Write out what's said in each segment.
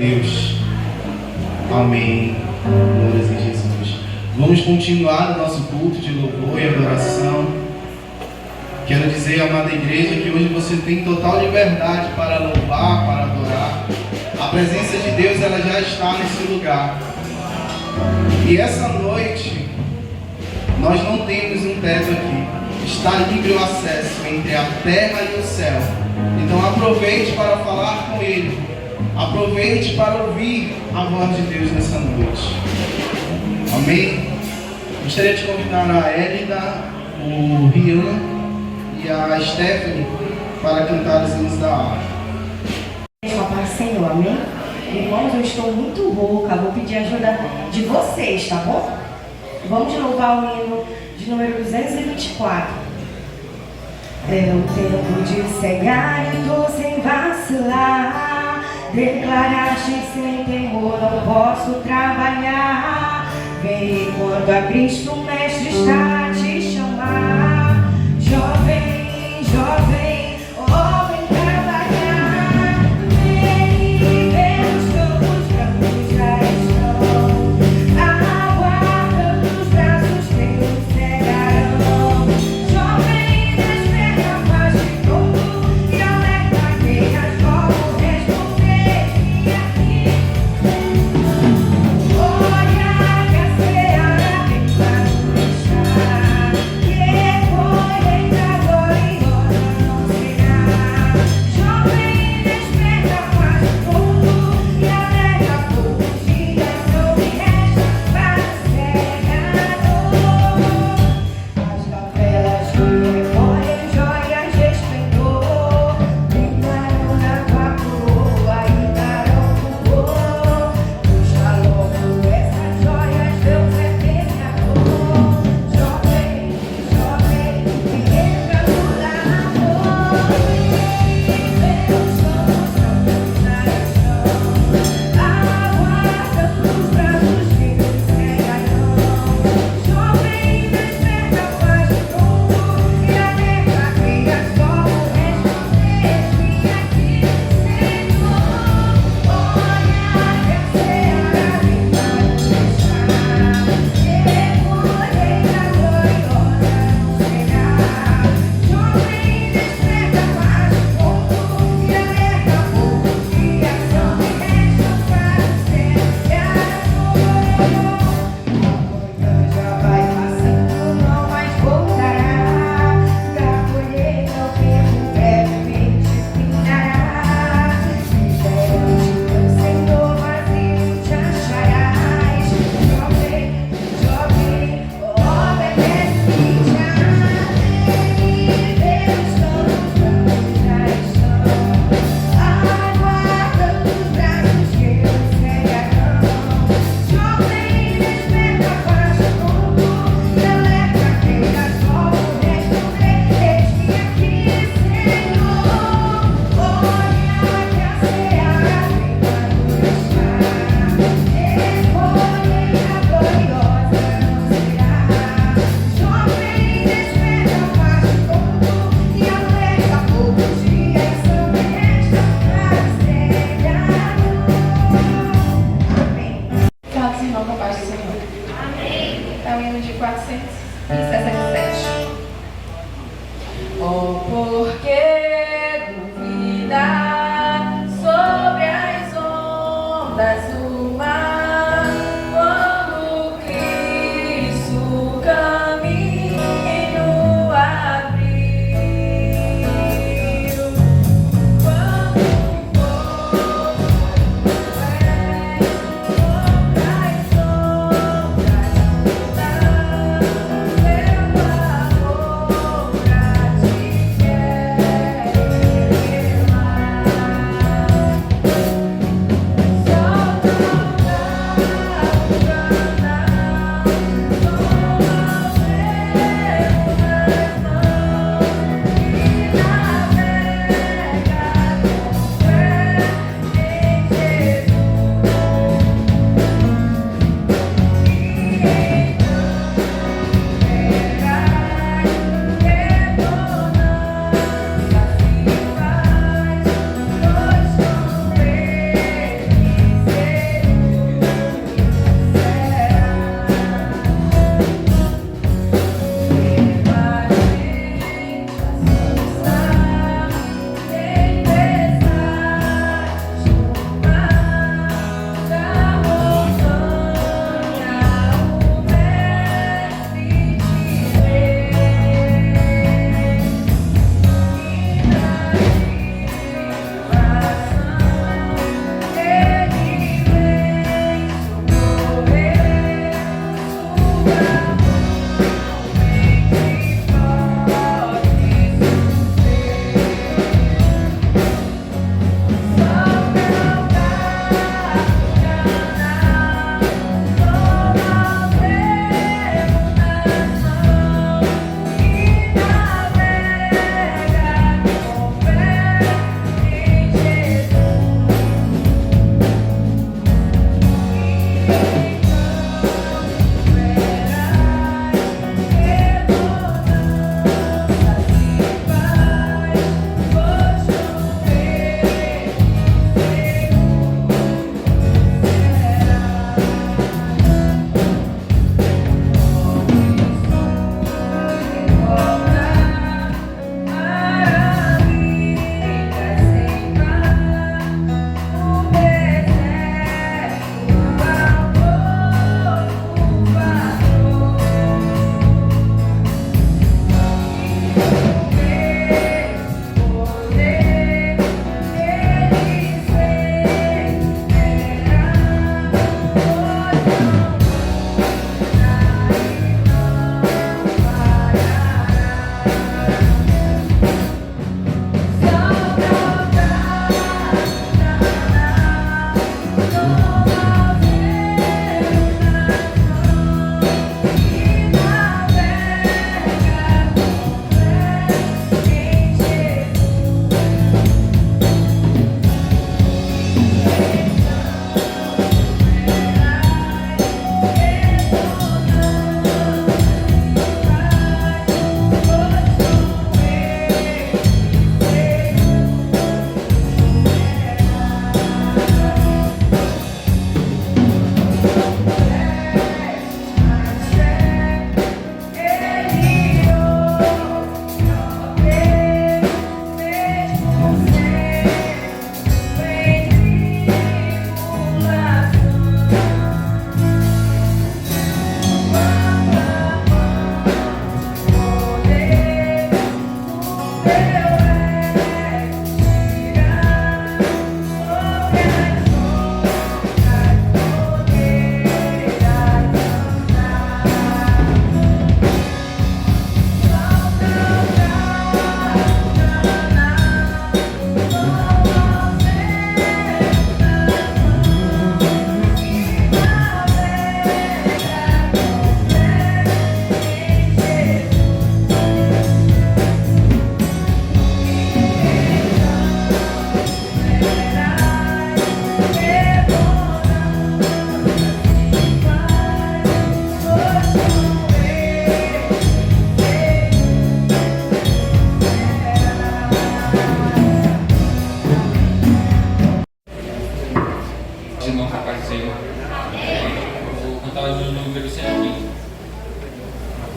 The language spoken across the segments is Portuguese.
Deus. Amém. Glórias a Jesus. Vamos continuar o nosso culto de louvor e adoração. Quero dizer, amada igreja, que hoje você tem total liberdade para louvar, para adorar. A presença de Deus, ela já está nesse lugar. E essa noite, nós não temos um teto aqui. Está livre o acesso entre a terra e o céu. Então aproveite para falar com Ele. Aproveite para ouvir a voz de Deus nessa noite. Amém? Gostaria de convidar a Elida, o Rian e a Stephanie para cantar os hinos da harpa. Para o Senhor, amém? Irmãos, eu estou muito rouca, vou pedir ajuda de vocês, tá bom? Vamos louvar o hino de número 224. É o tempo de cegar e tô sem vacilar. Declaraste sem temor, não posso trabalhar. Vem quando a Cristo Mestre está a te chamar. Jovem, jovem, homem trabalhar. Vem ver os campos brancos já estão. Aguardando os braços teus cegarão. Jovem, desperta, faz de tudo e alerta quem as volta responder.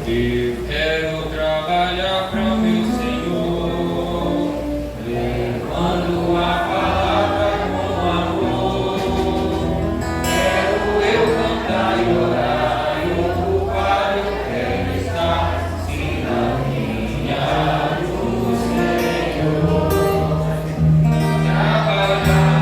Eu quero trabalhar para o meu Senhor, levando a palavra com amor. Quero eu cantar e orar e ocupar, eu quero estar sim na vinha do Senhor. Trabalhar.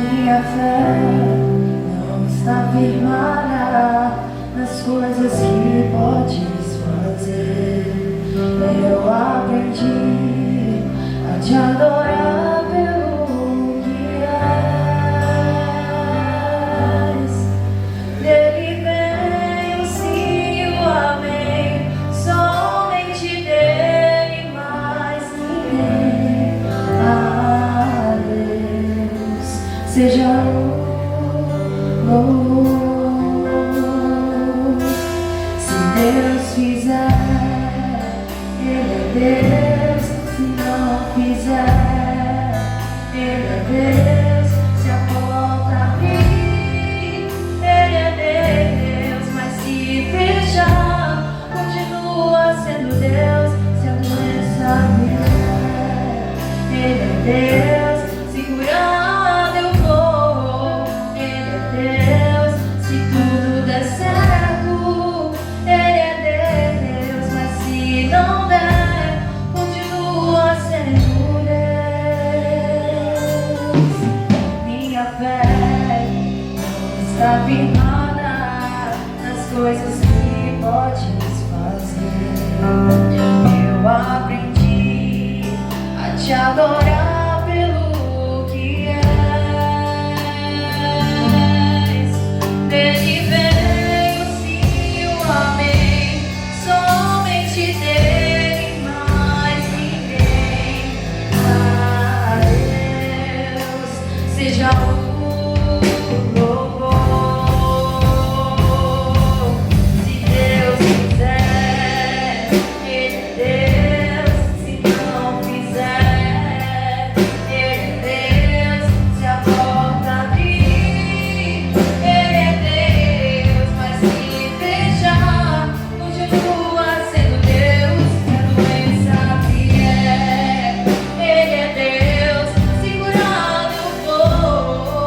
Minha fé não está firmada nas coisas que podes fazer. Eu aprendi a te adorar pelo que és. Dele vem o sim e o amém, somente dele, mais ninguém. A Deus seja o louvor. Se Deus fizer, Ele é Deus. Se não fizer, Ele é Deus. Se a porta abrir, Ele é Deus. Mas se fechar, continua sendo Deus. Se a doença vier, Ele é Deus. Se curar eu vou, Ele é Deus. Se tudo der certo, Ele é Deus. Mas se não der, continua sendo Deus. Minha fé não está firmada nas coisas que podes fazer. Eu aprendi a te adorar pelo que és. Dele vem o sim e o amém, somente dele, mais ninguém. A Deus seja o louvor. Se Deus quiser, Ele é Deus. Se não fizer, Ele é Deus. Se a porta abrir, Ele é Deus. Mas se fechar, continua sendo Deus. Se a doença vier, Ele é Deus. Se curar eu vou,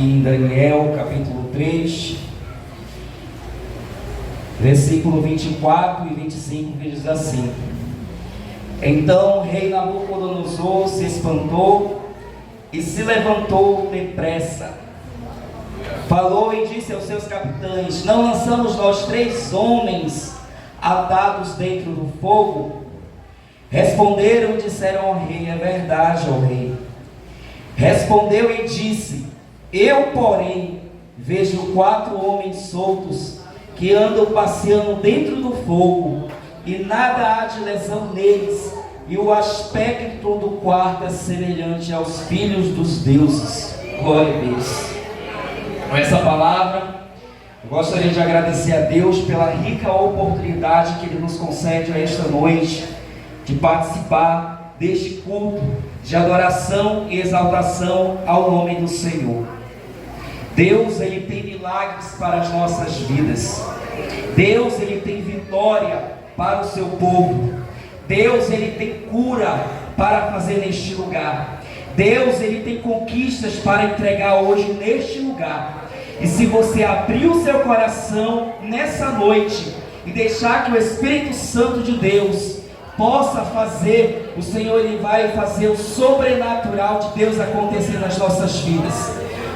em Daniel, capítulo 3, versículo 24 e 25, que diz assim: Então o rei Nabucodonosor se espantou e se levantou depressa. Falou e disse aos seus capitães: Não lançamos nós 3 homens atados dentro do fogo? Responderam e disseram ao rei: É verdade, ó rei. Respondeu e disse: Eu, porém, vejo 4 homens soltos que andam passeando dentro do fogo, e nada há de lesão neles, e o aspecto do quarto é semelhante aos filhos dos deuses. Glória a Deus. Com essa palavra, eu gostaria de agradecer a Deus pela rica oportunidade que Ele nos concede a esta noite, de participar deste culto de adoração e exaltação ao nome do Senhor. Deus, Ele tem milagres para as nossas vidas. Deus, Ele tem vitória para o seu povo. Deus, Ele tem cura para fazer neste lugar. Deus, Ele tem conquistas para entregar hoje neste lugar. E se você abrir o seu coração nessa noite e deixar que o Espírito Santo de Deus possa fazer, o Senhor, Ele vai fazer o sobrenatural de Deus acontecer nas nossas vidas.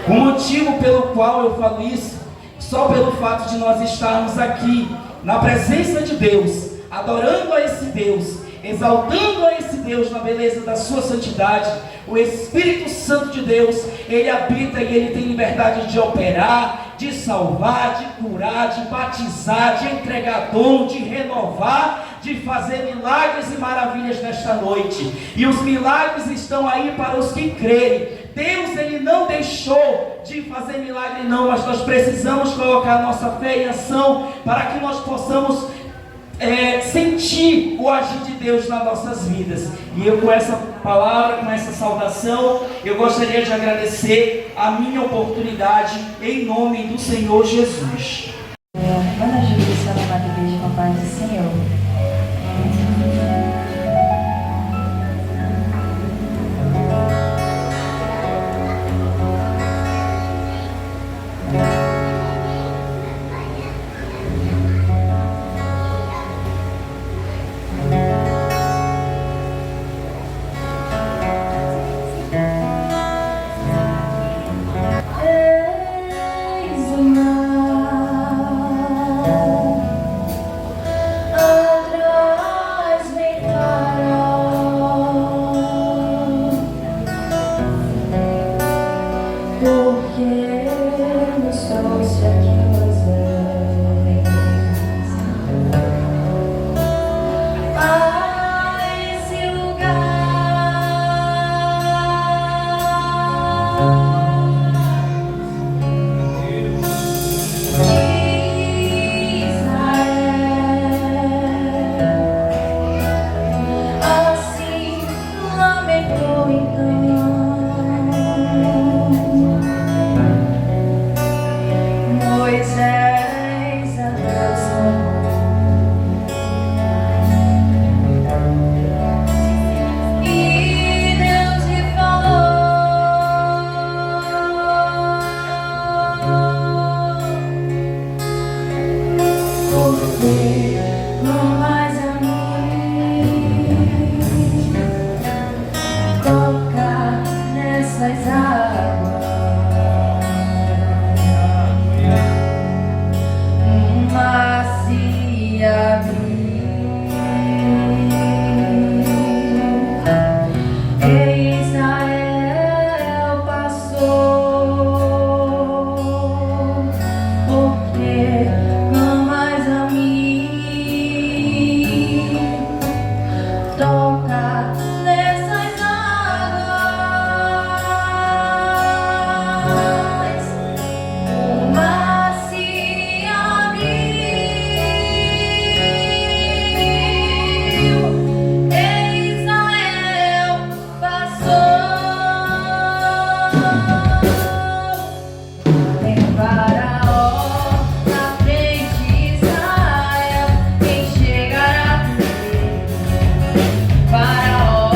O motivo pelo qual eu falo isso, só pelo fato de nós estarmos aqui na presença de Deus, adorando a esse Deus, exaltando a esse Deus na beleza da sua santidade. O Espírito Santo de Deus, Ele habita e Ele tem liberdade de operar, de salvar, de curar, de batizar, de entregar dom, de renovar, de fazer milagres e maravilhas nesta noite. E os milagres estão aí para os que crerem. Deus, Ele não deixou de fazer milagre não, mas nós precisamos colocar nossa fé em ação para que nós possamos sentir o agir de Deus nas nossas vidas. E eu, com essa palavra, com essa saudação, eu gostaria de agradecer a minha oportunidade em nome do Senhor Jesus. Manda a justiça na amada igreja com a paz do Senhor. Faraó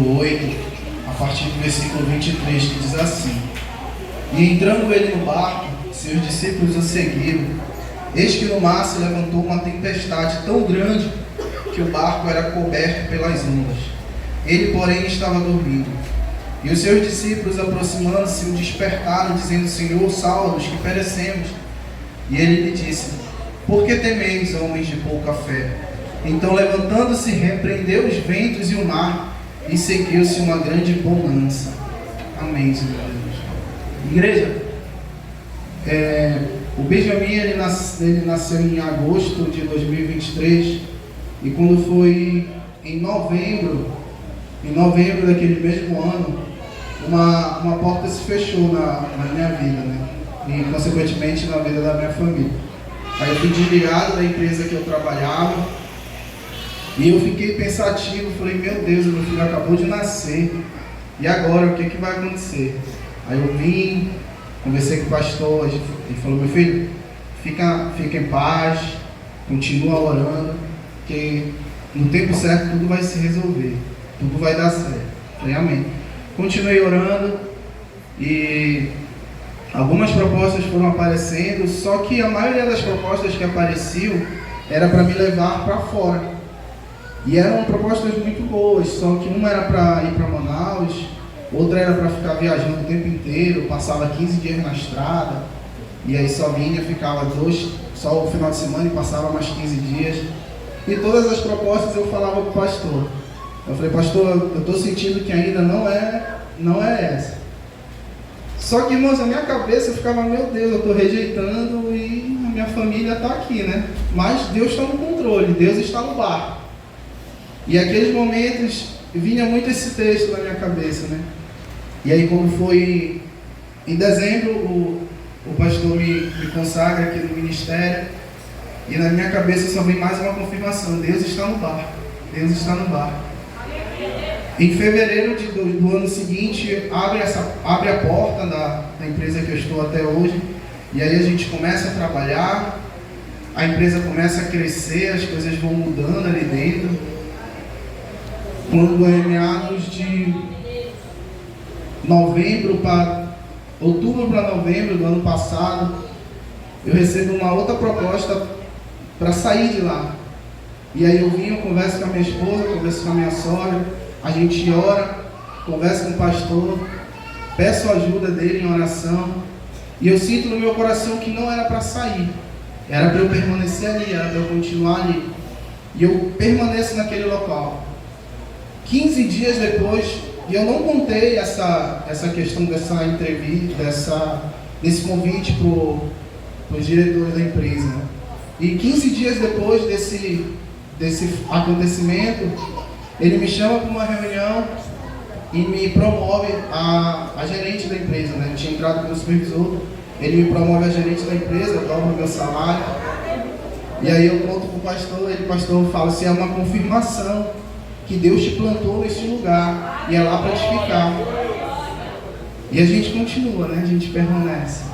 capítulo 8, a partir do versículo 23, que diz assim: E entrando ele no barco, seus discípulos o seguiram. Eis que no mar se levantou uma tempestade tão grande que o barco era coberto pelas ondas. Ele, porém, estava dormindo. E os seus discípulos, aproximando-se, o despertaram, dizendo: Senhor, salva-nos, que perecemos. E ele lhe disse: Por que temeis, homens de pouca fé? Então, levantando-se, repreendeu os ventos e o mar, e seguiu-se uma grande bonança. Amém, Senhor Jesus. Igreja, o Benjamin ele nasceu em agosto de 2023, e quando foi em novembro daquele mesmo ano, uma porta se fechou na minha vida, né? E consequentemente na vida da minha família. Aí eu fui desligado da empresa que eu trabalhava, e eu fiquei pensativo, falei: meu Deus, meu filho acabou de nascer, e agora o que vai acontecer? Aí eu vim, conversei com o pastor, ele falou: meu filho, fica em paz, continua orando, que no tempo certo tudo vai se resolver, tudo vai dar certo. Falei: amém. Continuei orando, e algumas propostas foram aparecendo, só que a maioria das propostas que apareciam era para me levar para fora. E eram propostas muito boas, só que uma era para ir para Manaus, outra era para ficar viajando o tempo inteiro, passava 15 dias na estrada, e aí só vinha, ficava só o final de semana e passava mais 15 dias. E todas as propostas eu falava para o pastor. Eu falei: pastor, eu estou sentindo que ainda não é essa. Só que, irmãos, na minha cabeça eu ficava: meu Deus, eu estou rejeitando e a minha família está aqui, né? Mas Deus está no controle, Deus está no barco. E aqueles momentos vinha muito esse texto na minha cabeça, né? E aí, quando foi em dezembro, o pastor me consagra aqui no ministério, e na minha cabeça só vem mais uma confirmação: Deus está no barco, Deus está no barco. Em fevereiro do ano seguinte, abre a porta da empresa que eu estou até hoje, e aí a gente começa a trabalhar, a empresa começa a crescer, as coisas vão mudando ali dentro. Quando é meados de outubro para novembro do ano passado, eu recebo uma outra proposta para sair de lá. E aí eu converso com a minha esposa, converso com a minha sogra, a gente ora, converso com o pastor, peço a ajuda dele em oração, e eu sinto no meu coração que não era para sair, era para eu permanecer ali, era para eu continuar ali. E eu permaneço naquele local. 15 dias depois, e eu não contei essa questão dessa entrevista, desse convite para os diretores da empresa, né? E 15 dias depois desse acontecimento, ele me chama para uma reunião e me promove a gerente da empresa, né? Eu tinha entrado como supervisor, ele me promove a gerente da empresa, dobra o meu salário. E aí eu conto para o pastor, e o pastor fala assim: é uma confirmação que Deus te plantou nesse lugar, e é lá para te ficar. E a gente continua, né? A gente permanece.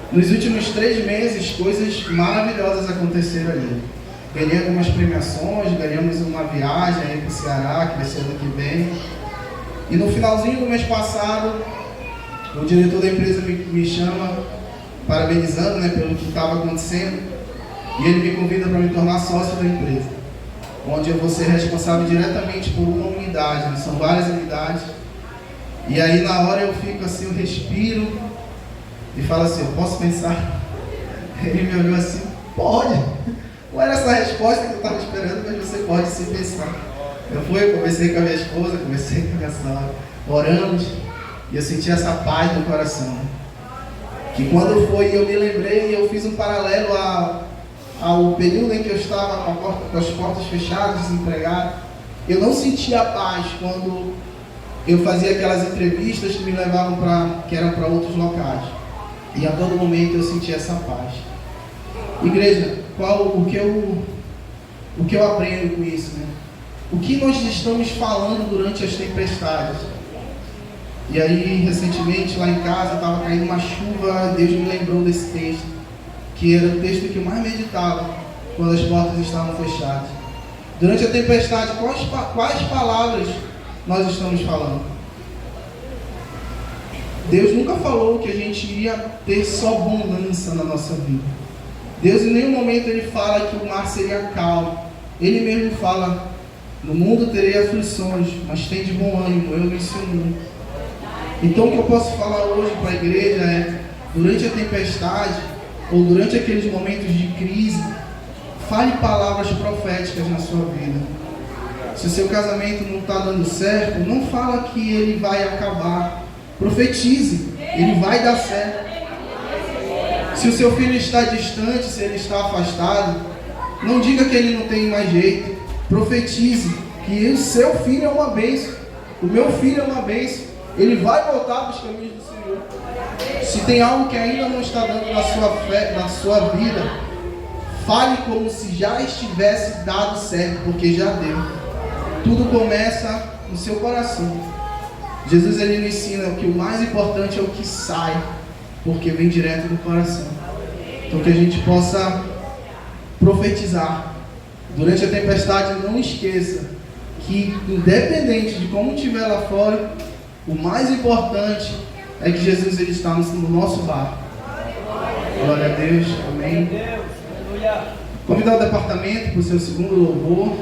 Nos últimos 3 meses, coisas maravilhosas aconteceram ali. Ganhei algumas premiações, ganhamos uma viagem aí para o Ceará, que vai ser ano que vem. E no finalzinho do mês passado, o diretor da empresa me chama, parabenizando, né, pelo que estava acontecendo, e ele me convida para me tornar sócio da empresa, onde eu vou ser responsável diretamente por uma unidade, né? São várias unidades. E aí na hora eu fico assim, eu respiro e falo assim: eu posso pensar? Ele me olhou assim: pode. Não era essa a resposta que eu estava esperando, mas você pode se pensar. Eu conversei com a minha esposa, conversei com a minha sogra, oramos, e eu senti essa paz no coração. Que quando foi, eu me lembrei, e eu fiz um paralelo ao período em que eu estava com as portas fechadas, desempregado. Eu não sentia paz quando eu fazia aquelas entrevistas que me levavam que eram para outros locais. E a todo momento eu sentia essa paz. Igreja, o que eu aprendo com isso, né? O que nós estamos falando durante as tempestades? E aí, recentemente, lá em casa, estava caindo uma chuva, Deus me lembrou desse texto, que era o texto que eu mais meditava quando as portas estavam fechadas. Durante a tempestade, quais palavras nós estamos falando? Deus nunca falou que a gente ia ter só bonança na nossa vida. Deus em nenhum momento ele fala que o mar seria calmo. Ele mesmo fala: no mundo terei aflições, mas tem de bom ânimo, eu venci o mundo. Então o que eu posso falar hoje para a igreja é: durante a tempestade ou durante aqueles momentos de crise, fale palavras proféticas na sua vida. Se o seu casamento não está dando certo, não fala que ele vai acabar. Profetize, ele vai dar certo. Se o seu filho está distante, se ele está afastado, não diga que ele não tem mais jeito. Profetize que o seu filho é uma bênção. O meu filho é uma bênção. Ele vai voltar para os caminhos do Senhor. Se tem algo que ainda não está dando na sua fé, na sua vida, fale como se já estivesse dado certo, porque já deu. Tudo começa no seu coração. Jesus ele nos ensina que o mais importante é o que sai, porque vem direto do coração. Então que a gente possa profetizar. Durante a tempestade, não esqueça que, independente de como estiver lá fora, o mais importante é que Jesus ele está no nosso barco. Glória a Deus, amém. Convidar o departamento para o seu segundo louvor.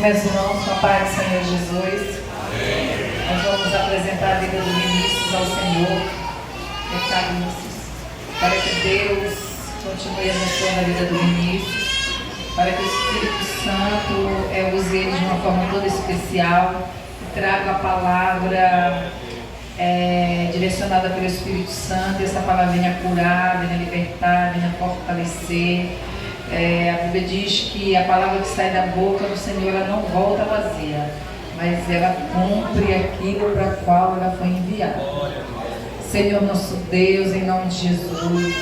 Meus irmãos, com a paz do Senhor Jesus, nós vamos apresentar a vida do Vinícius ao Senhor. detalhistas, para que Deus continue abençoando a vida do Vinícius, para que o Espírito Santo use ele de uma forma toda especial, que traga a palavra direcionada pelo Espírito Santo, e essa palavra venha curar, venha libertar, venha fortalecer. A Bíblia diz que a palavra que sai da boca do Senhor, ela não volta vazia, mas ela cumpre aquilo para o qual ela foi enviada. Senhor nosso Deus, em nome de Jesus,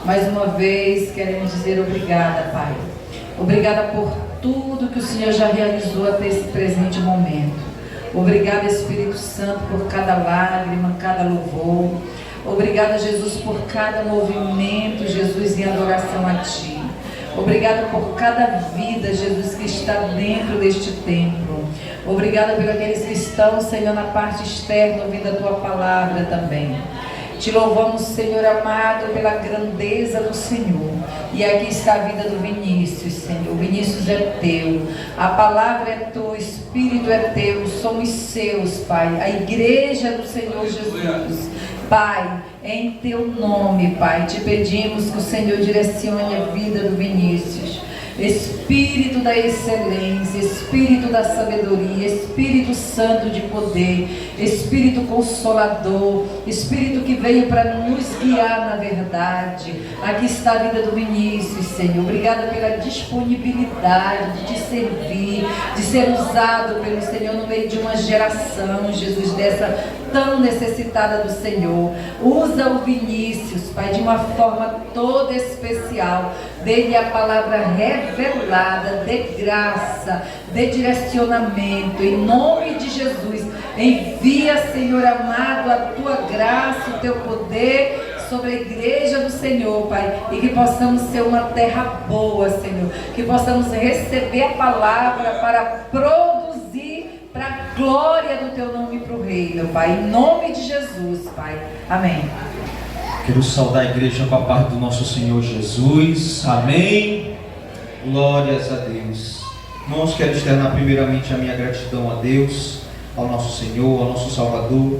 mais uma vez queremos dizer obrigada, Pai. Obrigada por tudo que o Senhor já realizou até esse presente momento. Obrigada, Espírito Santo, por cada lágrima, cada louvor. Obrigada, Jesus, por cada movimento, Jesus, em adoração a Ti. Obrigada por cada vida, Jesus, que está dentro deste templo. Obrigada por aqueles que estão, Senhor, na parte externa, ouvindo a Tua palavra também. Te louvamos, Senhor amado, pela grandeza do Senhor. E aqui está a vida do Vinícius, Senhor. O Vinícius é Teu, a palavra é Tua, o Espírito é Teu, somos Seus, Pai. A igreja do Senhor Jesus. Pai, em Teu nome, Pai, te pedimos que o Senhor direcione a vida do Vinícius. Espírito da excelência, Espírito da sabedoria, Espírito Santo de poder, Espírito consolador, Espírito que veio para nos guiar na verdade. Aqui está a vida do Vinícius, Senhor. Obrigada pela disponibilidade de te servir, de ser usado pelo Senhor no meio de uma geração, Jesus, dessa tão necessitada do Senhor. Usa o Vinícius, Pai, de uma forma toda especial. Dê-lhe a palavra revelada, de graça, de direcionamento, em nome de Jesus. Envia, Senhor amado, a Tua graça, o Teu poder sobre a igreja do Senhor, Pai, e que possamos ser uma terra boa, Senhor, que possamos receber a palavra para produzir para a glória do Teu nome e para o reino, Pai, em nome de Jesus, Pai. Amém. Quero saudar a igreja com a paz do nosso Senhor Jesus. Amém. Glórias a Deus. Irmãos, quero externar primeiramente a minha gratidão a Deus, ao nosso Senhor, ao nosso Salvador,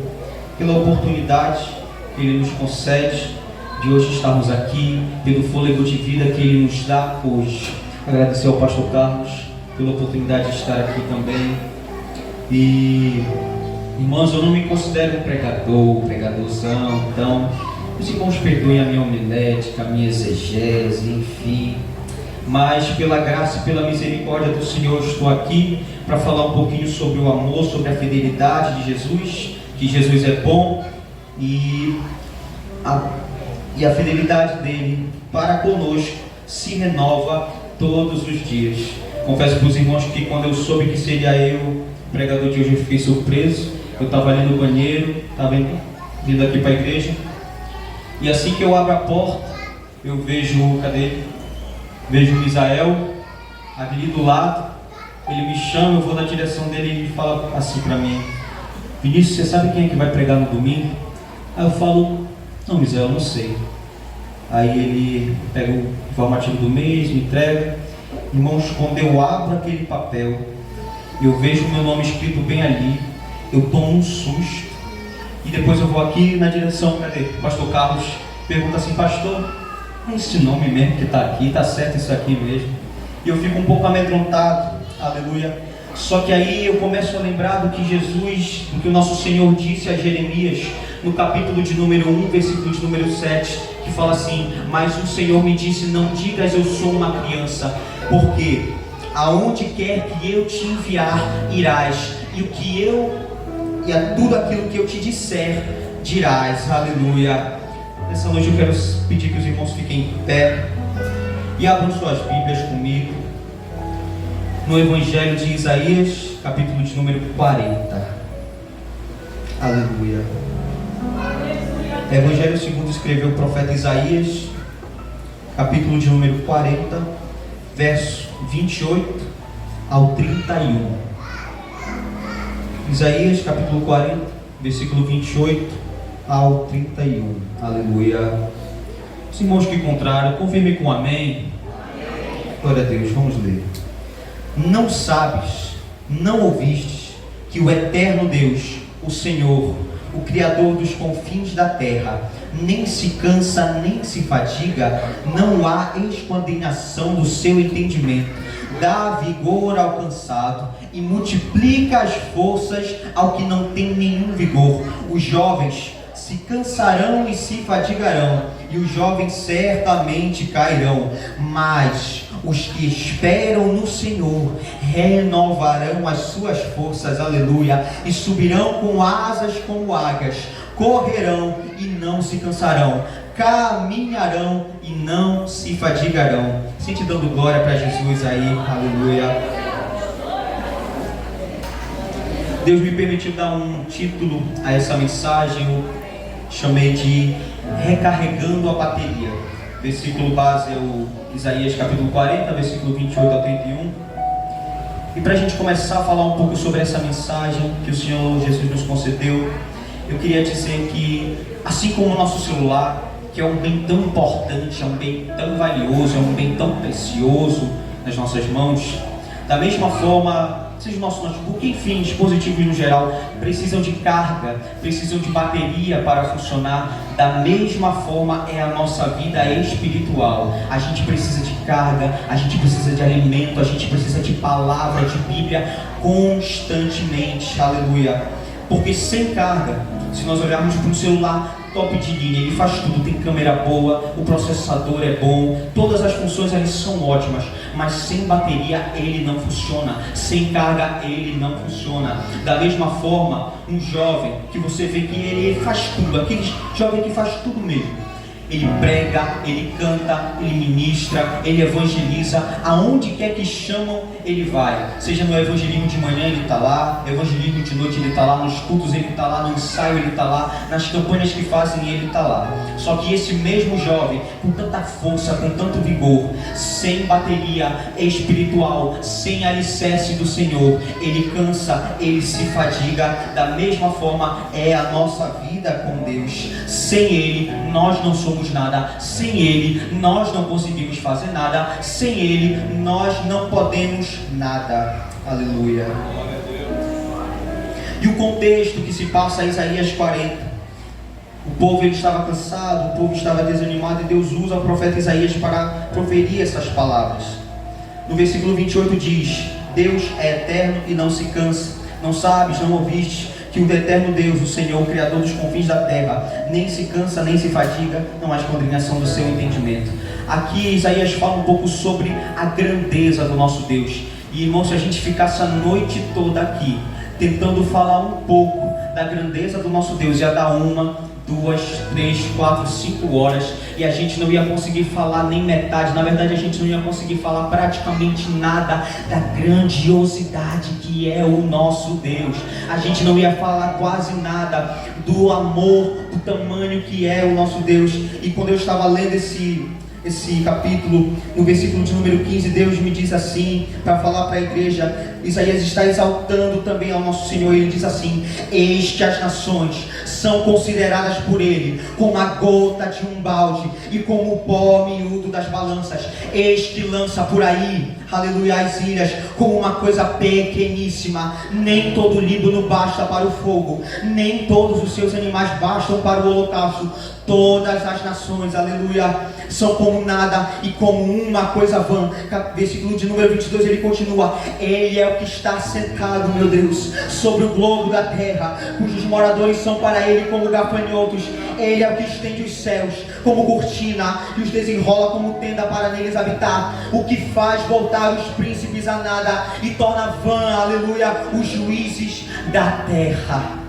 pela oportunidade que Ele nos concede de hoje estarmos aqui, pelo fôlego de vida que Ele nos dá hoje. Agradecer ao pastor Carlos pela oportunidade de estar aqui também. E, irmãos, eu não me considero um pregadorzão, então os irmãos perdoem a minha homilética, a minha exegese, enfim. Mas pela graça e pela misericórdia do Senhor estou aqui para falar um pouquinho sobre o amor, sobre a fidelidade de Jesus, que Jesus é bom e a fidelidade dele para conosco se renova todos os dias. Confesso para os irmãos que quando eu soube que seria eu o pregador de hoje, eu fiquei surpreso. Eu estava ali no banheiro, estava vindo aqui para a igreja, e assim que eu abro a porta, eu vejo, vejo o Misael ali do lado. Ele me chama, eu vou na direção dele e ele fala assim para mim: Vinícius, você sabe quem é que vai pregar no domingo? Aí eu falo: não, Misael, não sei. Aí ele pega o informativo do mês, me entrega. Irmãos, quando eu abro aquele papel, eu vejo o meu nome escrito bem ali, eu tomo um susto. E depois eu vou aqui na direção, cadê? O pastor Carlos pergunta assim: pastor, é esse nome mesmo que está aqui? Está certo isso aqui mesmo? E eu fico um pouco amedrontado, aleluia. Só que aí eu começo a lembrar do que Jesus, do que o nosso Senhor disse a Jeremias, no capítulo de número 1, versículo de número 7, que fala assim: mas o Senhor me disse, não digas eu sou uma criança, porque aonde quer que eu te enviar, irás, e a tudo aquilo que eu te disser, dirás, aleluia. Nessa noite eu quero pedir que os irmãos fiquem em pé e abram suas Bíblias comigo no Evangelho de Isaías, capítulo de número 40. Aleluia. Evangelho segundo escreveu o profeta Isaías, capítulo de número 40, verso 28 ao 31. Isaías, capítulo 40, versículo 28 ao 31. Aleluia. Os irmãos que encontraram, confirme com amém. Glória a Deus, vamos ler. Não sabes, não ouvistes, que o eterno Deus, o Senhor, o Criador dos confins da terra, nem se cansa, nem se fadiga, não há esquadrinhação do seu entendimento. Dá vigor ao cansado e multiplica as forças ao que não tem nenhum vigor. Os jovens se cansarão e se fadigarão, e os jovens certamente cairão, mas os que esperam no Senhor renovarão as suas forças, aleluia, e subirão com asas como águias, correrão e não se cansarão, caminharão e não se fadigarão. Sente dando glória para Jesus aí, aleluia. Deus me permitiu dar um título a essa mensagem, eu chamei de Recarregando a Bateria. Versículo base é o Isaías capítulo 40, versículo 28 ao 31. E para a gente começar a falar um pouco sobre essa mensagem que o Senhor Jesus nos concedeu, eu queria dizer que, assim como o nosso celular, que é um bem tão importante, é um bem tão valioso, é um bem tão precioso nas nossas mãos, da mesma forma, seja o nosso notebook, enfim, dispositivos no geral, precisam de carga, precisam de bateria para funcionar. Da mesma forma é a nossa vida espiritual. A gente precisa de carga, a gente precisa de alimento, a gente precisa de palavra, de Bíblia constantemente, aleluia. Porque sem carga, se nós olharmos para um celular top de linha, ele faz tudo, tem câmera boa, o processador é bom, todas as funções ali são ótimas, mas sem bateria ele não funciona, sem carga ele não funciona. Da mesma forma, um jovem que você vê que ele faz tudo, aquele jovem que faz tudo mesmo, ele prega, ele canta, ele ministra, ele evangeliza, aonde quer que chamam, ele vai. Seja no evangelismo de manhã, ele está lá, evangelismo de noite, ele está lá, nos cultos, ele está lá, no ensaio, ele está lá, nas campanhas que fazem, ele está lá. Só que esse mesmo jovem, com tanta força, com tanto vigor, sem bateria espiritual, sem alicerce do Senhor, ele cansa, ele se fadiga. Da mesma forma é a nossa vida com Deus. Sem Ele, nós não somos nada, sem Ele nós não conseguimos fazer nada, sem Ele nós não podemos nada, aleluia. E o contexto que se passa em Isaías 40, o povo ele estava cansado, o povo estava desanimado, e Deus usa o profeta Isaías para proferir essas palavras. No versículo 28 diz: Deus é eterno e não se cansa, não sabes, não ouviste que o eterno Deus, o Senhor, o Criador dos confins da terra, nem se cansa, nem se fadiga, não há esquadrinhação do seu entendimento. Aqui Isaías fala um pouco sobre a grandeza do nosso Deus. E irmão, se a gente ficasse a noite toda aqui, tentando falar um pouco da grandeza do nosso Deus, ia dar 1, 2, 3, 4, 5 horas, e a gente não ia conseguir falar nem metade. Na verdade, a gente não ia conseguir falar praticamente nada da grandiosidade que é o nosso Deus. A gente não ia falar quase nada do amor, do tamanho que é o nosso Deus. E quando eu estava lendo esse capítulo, no versículo de número 15, Deus me diz assim, para falar para a igreja, Isaías está exaltando também ao nosso Senhor. Ele diz assim: eis que as nações são consideradas por Ele como a gota de um balde e como o pó miúdo das balanças. Eis que lança por aí, aleluia, as ilhas como uma coisa pequeníssima. Nem todo o Líbano basta para o fogo, nem todos os seus animais bastam para o holocausto. Todas as nações, aleluia, são como nada e como uma coisa vã. Versículo de número 22, ele continua: Ele é o que está sentado, meu Deus, sobre o globo da terra, cujos moradores são para Ele como gafanhotos. Ele é o que estende os céus como cortina e os desenrola como tenda para neles habitar. O que faz voltar os príncipes a nada e torna vã, aleluia, os juízes da terra.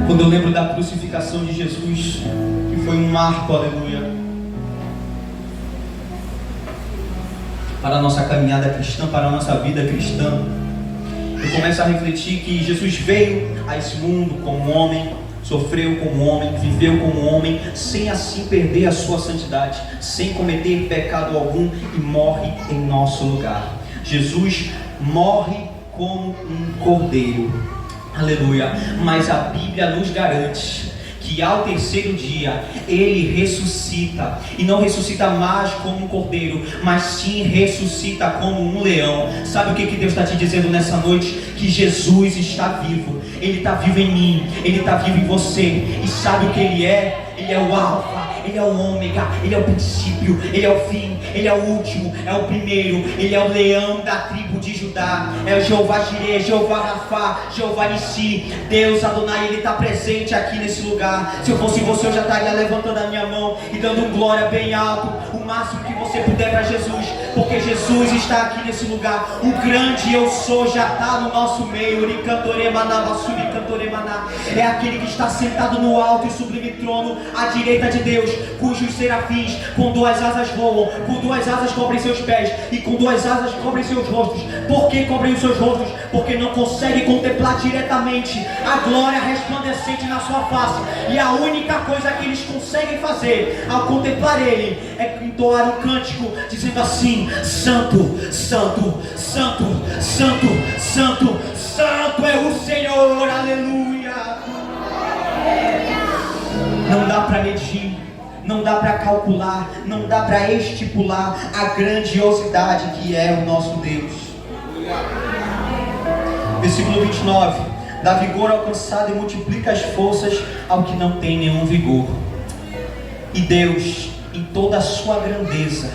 Quando eu lembro da crucificação de Jesus, que foi um marco, aleluia, para a nossa caminhada cristã, para a nossa vida cristã, eu começo a refletir que Jesus veio a esse mundo como homem, sofreu como homem, viveu como homem, sem assim perder a sua santidade, sem cometer pecado algum, e morre em nosso lugar. Jesus morre como um cordeiro, aleluia. Mas a Bíblia nos garante que ao terceiro dia ele ressuscita, e não ressuscita mais como um cordeiro, mas sim ressuscita como um leão. Sabe o que Deus está te dizendo nessa noite? Que Jesus está vivo, Ele está vivo em mim, Ele está vivo em você. E sabe o que Ele é? Ele é o Alfa, Ele é o Ômega, Ele é o princípio, Ele é o fim, Ele é o último, é o primeiro. Ele é o leão da tribo de Judá, é o Jeová Jireh, Jeová Rafá, Jeová Nissi, Deus Adonai. Ele está presente aqui nesse lugar. Se eu fosse você, eu já estaria levantando a minha mão e dando glória bem alto, o máximo que você puder para Jesus, porque Jesus está aqui nesse lugar. O grande eu sou já está no nosso meio. É aquele que está sentado no alto e sublime trono à direita de Deus, cujos serafins com duas asas voam, com duas asas cobrem seus pés e com duas asas cobrem seus rostos. Por que cobrem os seus rostos? Porque não conseguem contemplar diretamente a glória resplandecente na sua face, e a única coisa que eles conseguem fazer ao contemplar Ele é entoar um cântico dizendo assim: Santo, Santo, Santo, Santo, Santo, Santo é o Senhor, aleluia. Não dá para medir, não dá para calcular, não dá para estipular a grandiosidade que é o nosso Deus. Versículo 29: dá vigor ao cansado e multiplica as forças ao que não tem nenhum vigor. E Deus, em toda a sua grandeza,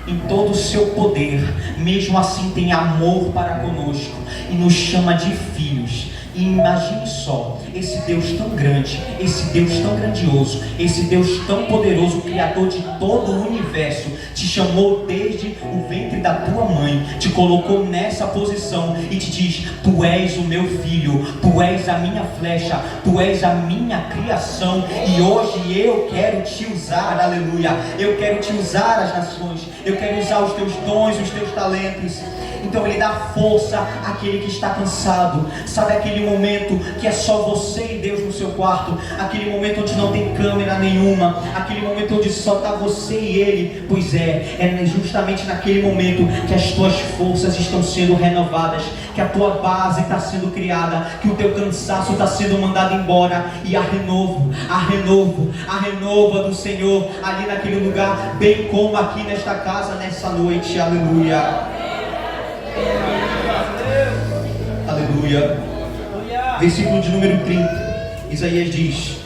em todo o seu poder, mesmo assim tem amor para conosco e nos chama de filhos. E imagine só, esse Deus tão grande, esse Deus tão grandioso, esse Deus tão poderoso, Criador de todo o universo, te chamou desde o ventre da tua mãe, te colocou nessa posição e te diz: tu és o meu filho, tu és a minha flecha, tu és a minha criação, e hoje eu quero te usar, aleluia. Eu quero te usar as nações, eu quero usar os teus dons, os teus talentos. Então Ele dá força àquele que está cansado. Sabe aquele momento que é só você e Deus no seu quarto, aquele momento onde não tem câmera nenhuma, aquele momento onde só está você e Ele? Pois é justamente naquele momento que as tuas forças estão sendo renovadas, que a tua base está sendo criada, que o teu cansaço está sendo mandado embora, e a renova do Senhor ali naquele lugar, bem como aqui nesta casa nessa noite, aleluia. Aleluia. Versículo de número 30, Isaías diz: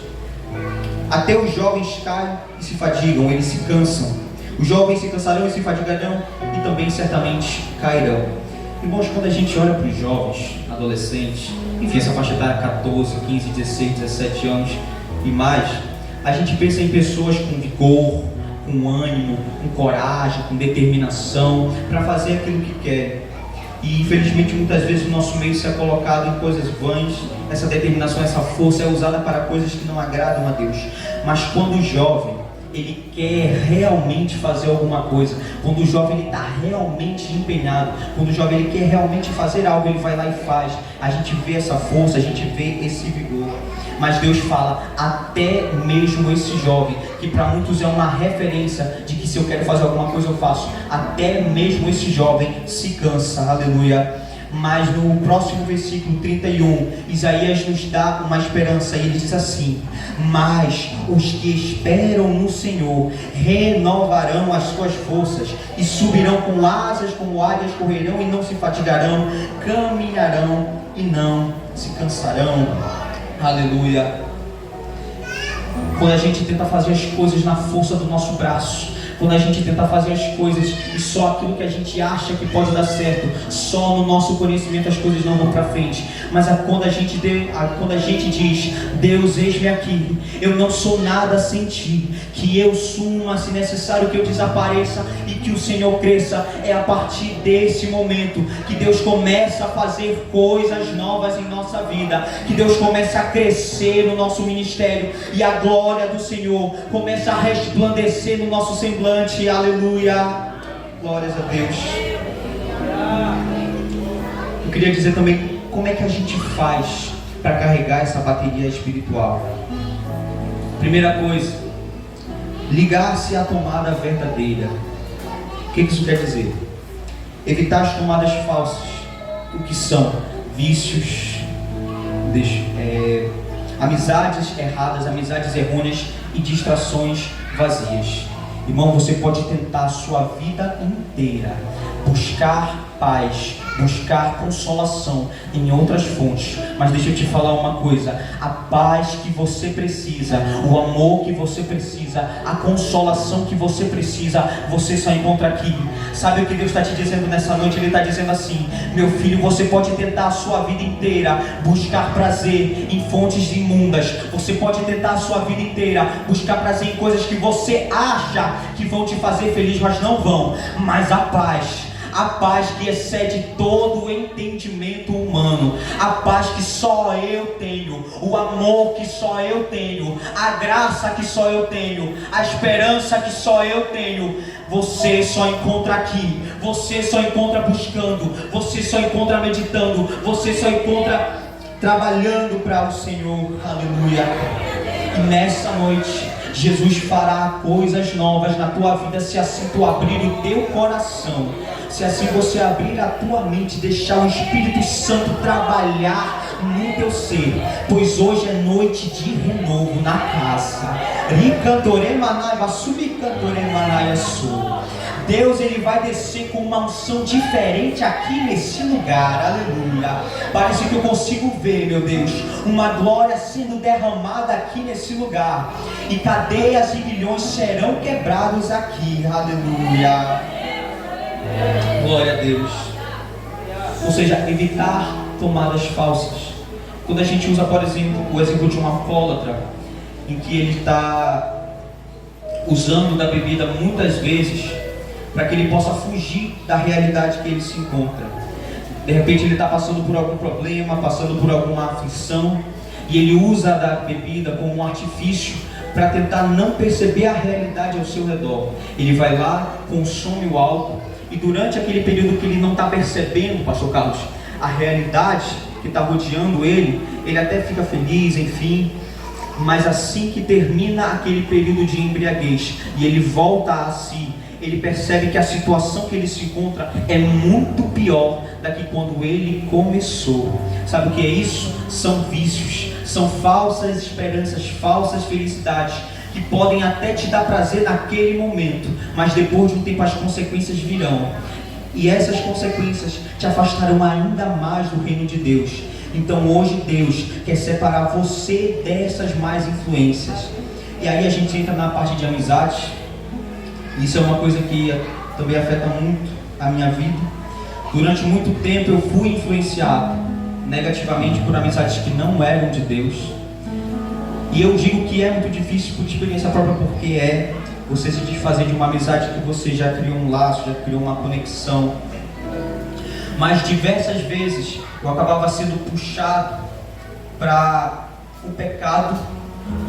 até os jovens caem e se fadigam, eles se cansam. Os jovens se cansarão e se fadigarão, e também certamente cairão. Irmãos, quando a gente olha para os jovens, adolescentes, enfim, essa faixa etária 14, 15, 16, 17 anos e mais, a gente pensa em pessoas com vigor, com ânimo, com coragem, com determinação para fazer aquilo que quer. E infelizmente muitas vezes o nosso meio se é colocado em coisas vãs. Essa determinação, essa força é usada para coisas que não agradam a Deus. Mas quando o jovem ele quer realmente fazer alguma coisa, quando o jovem ele está realmente empenhado, quando o jovem ele quer realmente fazer algo, ele vai lá e faz. A gente vê essa força, a gente vê esse vigor. Mas Deus fala, até mesmo esse jovem, que para muitos é uma referência de que se eu quero fazer alguma coisa eu faço, até mesmo esse jovem se cansa, aleluia. Mas no próximo versículo 31, Isaías nos dá uma esperança, e ele diz assim: mas os que esperam no Senhor renovarão as suas forças e subirão com asas como águias, correrão e não se fatigarão, caminharão e não se cansarão. Aleluia. Quando a gente tenta fazer as coisas na força do nosso braço, quando a gente tenta fazer as coisas e só aquilo que a gente acha que pode dar certo, só no nosso conhecimento as coisas não vão para frente. Mas quando a gente diz: Deus, eis-me aqui, eu não sou nada sem ti, que eu suma, se necessário que eu desapareça e que o Senhor cresça, é a partir desse momento que Deus começa a fazer coisas novas em nossa vida, que Deus começa a crescer no nosso ministério e a glória do Senhor começa a resplandecer no nosso semblante. Aleluia, glórias a Deus. Eu queria dizer também como é que a gente faz para carregar essa bateria espiritual. Primeira coisa, ligar-se à tomada verdadeira. O que isso quer dizer? Evitar as tomadas falsas, o que são vícios, amizades erradas, amizades errôneas e distrações vazias. Irmão, você pode tentar a sua vida inteira buscar paz, buscar consolação em outras fontes, mas deixa eu te falar uma coisa: a paz que você precisa, o amor que você precisa, a consolação que você precisa, você só encontra aqui. Sabe o que Deus está te dizendo nessa noite? Ele está dizendo assim: meu filho, você pode tentar a sua vida inteira buscar prazer em fontes imundas, você pode tentar a sua vida inteira buscar prazer em coisas que você acha que vão te fazer feliz, mas não vão. Mas a paz que excede todo o entendimento humano, a paz que só eu tenho, o amor que só eu tenho, a graça que só eu tenho, a esperança que só eu tenho, você só encontra aqui, você só encontra buscando, você só encontra meditando, você só encontra trabalhando para o Senhor. Aleluia. E nessa noite Jesus fará coisas novas na tua vida, se assim tu abrir o teu coração, se assim você abrir a tua mente, deixar o Espírito Santo trabalhar no teu ser, pois hoje é noite de renovo na casa. Deus, ele vai descer com uma unção diferente aqui nesse lugar, aleluia. Parece que eu consigo ver, meu Deus, uma glória sendo derramada aqui nesse lugar, e cadeias e grilhões serão quebrados aqui, aleluia. Glória a Deus. Ou seja, evitar tomadas falsas. Quando a gente usa, por exemplo, o exemplo de um alcoólatra, em que ele está usando da bebida muitas vezes para que ele possa fugir da realidade que ele se encontra. De repente ele está passando por algum problema, passando por alguma aflição, e ele usa da bebida como um artifício para tentar não perceber a realidade ao seu redor. Ele vai lá, consome o álcool, e durante aquele período que ele não está percebendo, pastor Carlos, a realidade que está rodeando ele, ele até fica feliz, enfim, mas assim que termina aquele período de embriaguez e ele volta a si, ele percebe que a situação que ele se encontra é muito pior do que quando ele começou. Sabe o que é isso? São vícios, são falsas esperanças, falsas felicidades, que podem até te dar prazer naquele momento, mas depois de um tempo as consequências virão, e essas consequências te afastarão ainda mais do reino de Deus. Então hoje Deus quer separar você dessas más influências. E aí a gente entra na parte de amizades. Isso é uma coisa que também afeta muito a minha vida. Durante muito tempo eu fui influenciado negativamente por amizades que não eram de Deus. E eu digo que é muito difícil por experiência própria, porque é você se desfazer de uma amizade que você já criou um laço, já criou uma conexão. Mas diversas vezes eu acabava sendo puxado para o pecado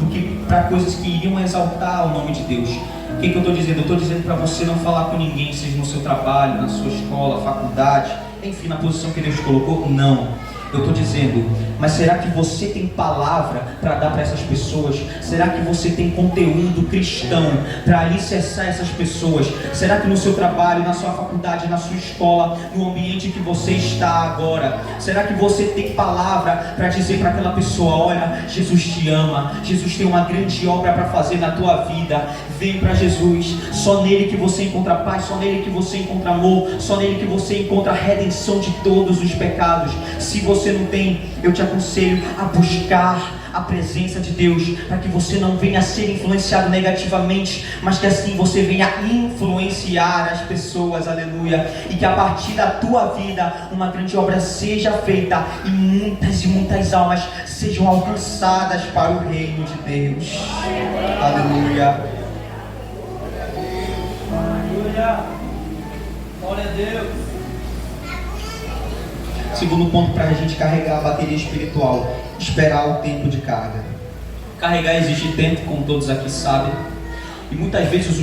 do que para coisas que iriam exaltar o nome de Deus. O que eu estou dizendo? Eu estou dizendo para você não falar com ninguém, seja no seu trabalho, na sua escola, faculdade, enfim, na posição que Deus colocou. Não. Eu estou dizendo, mas será que você tem palavra para dar para essas pessoas? Será que você tem conteúdo cristão para alicerçar essas pessoas? Será que no seu trabalho, na sua faculdade, na sua escola, no ambiente que você está agora, será que você tem palavra para dizer para aquela pessoa: olha, Jesus te ama, Jesus tem uma grande obra para fazer na tua vida, vem para Jesus, só nele que você encontra paz, só nele que você encontra amor, só nele que você encontra a redenção de todos os pecados. Se você não tem, eu te aconselho a buscar a presença de Deus, para que você não venha a ser influenciado negativamente, mas que assim você venha influenciar as pessoas, aleluia, e que a partir da tua vida uma grande obra seja feita e muitas almas sejam alcançadas para o reino de Deus, aleluia. Aleluia, glória a Deus. Segundo ponto para a gente carregar a bateria espiritual: esperar o tempo de carga. Carregar exige tempo, como todos aqui sabem. E muitas vezes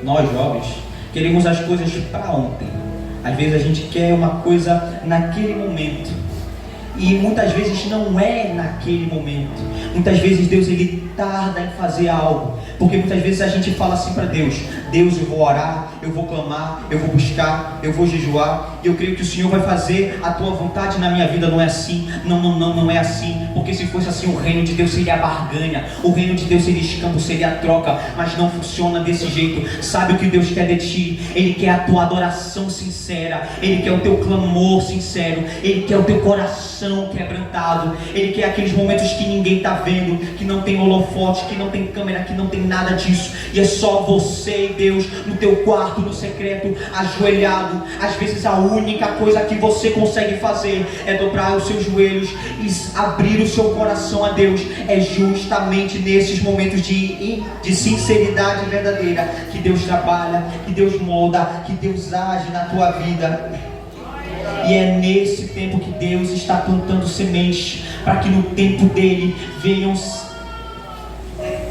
nós jovens, queremos as coisas para ontem. Às vezes a gente quer uma coisa naquele momento. E muitas vezes não é naquele momento. Muitas vezes Deus ele tarda em fazer algo. Porque muitas vezes a gente fala assim para Deus: Deus, eu vou orar, eu vou clamar, eu vou buscar, eu vou jejuar, e eu creio que o Senhor vai fazer a tua vontade na minha vida. Não é assim, não é assim. Porque se fosse assim, o reino de Deus seria barganha, o reino de Deus seria escambo, seria troca. Mas não funciona desse jeito. Sabe o que Deus quer de ti? Ele quer a tua adoração sincera, Ele quer o teu clamor sincero, Ele quer o teu coração quebrantado, Ele quer aqueles momentos que ninguém está vendo, que não tem holofote, que não tem câmera, que não tem nada disso, e é só você e Deus no teu quarto, no secreto, ajoelhado. Às vezes a única coisa que você consegue fazer é dobrar os seus joelhos e abrir o seu coração a Deus. É justamente nesses momentos de sinceridade verdadeira que Deus trabalha, que Deus molda, que Deus age na tua vida. E é nesse tempo que Deus está plantando sementes, para que no tempo dele venham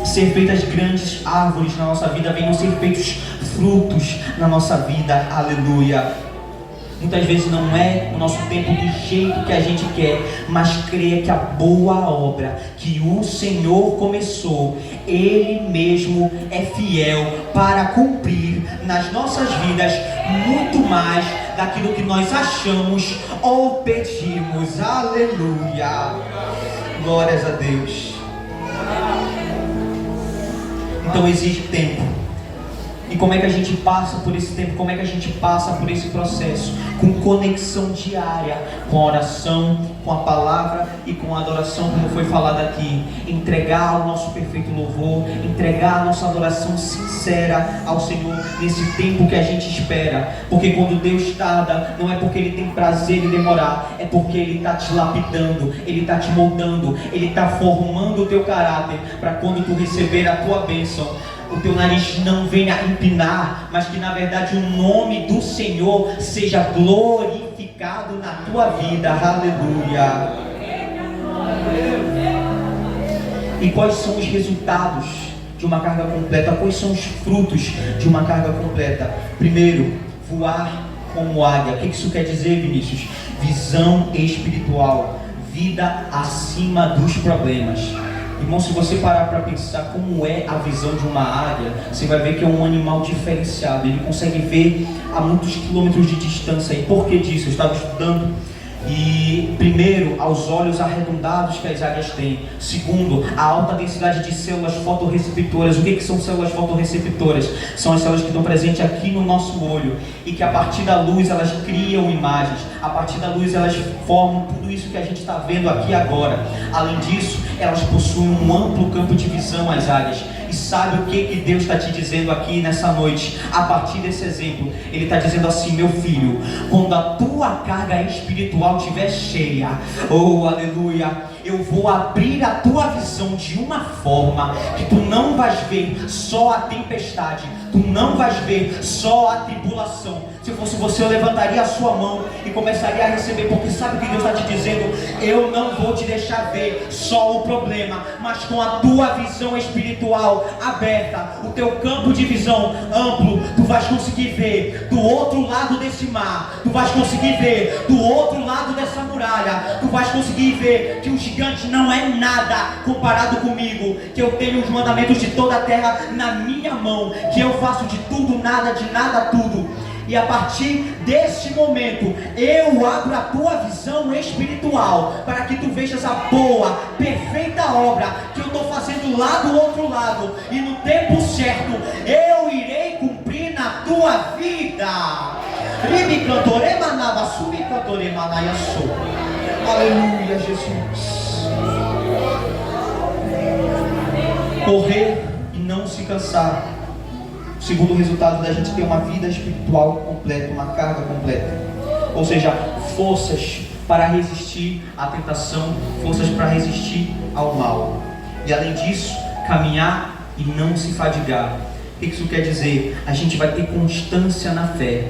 ser feitas grandes árvores na nossa vida, venham ser feitos frutos na nossa vida. Aleluia. Muitas vezes não é o nosso tempo do jeito que a gente quer, mas creia que a boa obra que o Senhor começou, Ele mesmo é fiel para cumprir nas nossas vidas muito mais daquilo que nós achamos ou pedimos. Aleluia. Glórias a Deus. Então exige tempo. E como é que a gente passa por esse tempo? Como é que a gente passa por esse processo? Com conexão diária, com a oração, com a palavra e com a adoração, como foi falado aqui. Entregar o nosso perfeito louvor, entregar a nossa adoração sincera ao Senhor nesse tempo que a gente espera. Porque quando Deus tarda, não é porque Ele tem prazer em demorar, é porque Ele está te lapidando, Ele está te moldando, Ele está formando o teu caráter, para quando tu receber a tua bênção, o teu nariz não venha empinar, mas que na verdade o nome do Senhor seja glorificado na tua vida. Aleluia. E quais são os resultados de uma carga completa? Quais são os frutos de uma carga completa? Primeiro, voar como águia. O que isso quer dizer, Vinícius? Visão espiritual, vida acima dos problemas. Irmão, se você parar para pensar como é a visão de uma águia, você vai ver que é um animal diferenciado. Ele consegue ver a muitos quilômetros de distância. E por que disso? Eu estava estudando. E primeiro, aos olhos arredondados que as águias têm. Segundo, a alta densidade de células fotorreceptoras. O que são células fotorreceptoras? São as células que estão presentes aqui no nosso olho, e que a partir da luz elas criam imagens. A partir da luz elas formam tudo isso que a gente está vendo aqui agora. Além disso, elas possuem um amplo campo de visão, as águias. E sabe o que Deus está te dizendo aqui nessa noite? A partir desse exemplo, Ele está dizendo assim: meu filho, quando a tua carga espiritual estiver cheia, oh aleluia, eu vou abrir a tua visão de uma forma que tu não vais ver só a tempestade, tu não vais ver só a tribulação. Se fosse você, eu levantaria a sua mão e começaria a receber, porque sabe o que Deus está te dizendo? Eu não vou te deixar ver só o problema, mas com a tua visão espiritual aberta, o teu campo de visão amplo, tu vais conseguir ver do outro lado desse mar, tu vais conseguir ver do outro lado dessa muralha, tu vais conseguir ver que o gigante não é nada comparado comigo, que eu tenho os mandamentos de toda a terra na minha mão, que eu faço de tudo nada, de nada tudo. E a partir deste momento, eu abro a tua visão espiritual, para que tu vejas a boa, perfeita obra que eu estou fazendo lá do outro lado. E no tempo certo, eu irei cumprir na tua vida. Aleluia, Jesus. Correr e não se cansar. Segundo resultado da gente ter uma vida espiritual completa, uma carga completa. Ou seja, forças para resistir à tentação, forças para resistir ao mal. E além disso, caminhar e não se fadigar. O que isso quer dizer? A gente vai ter constância na fé.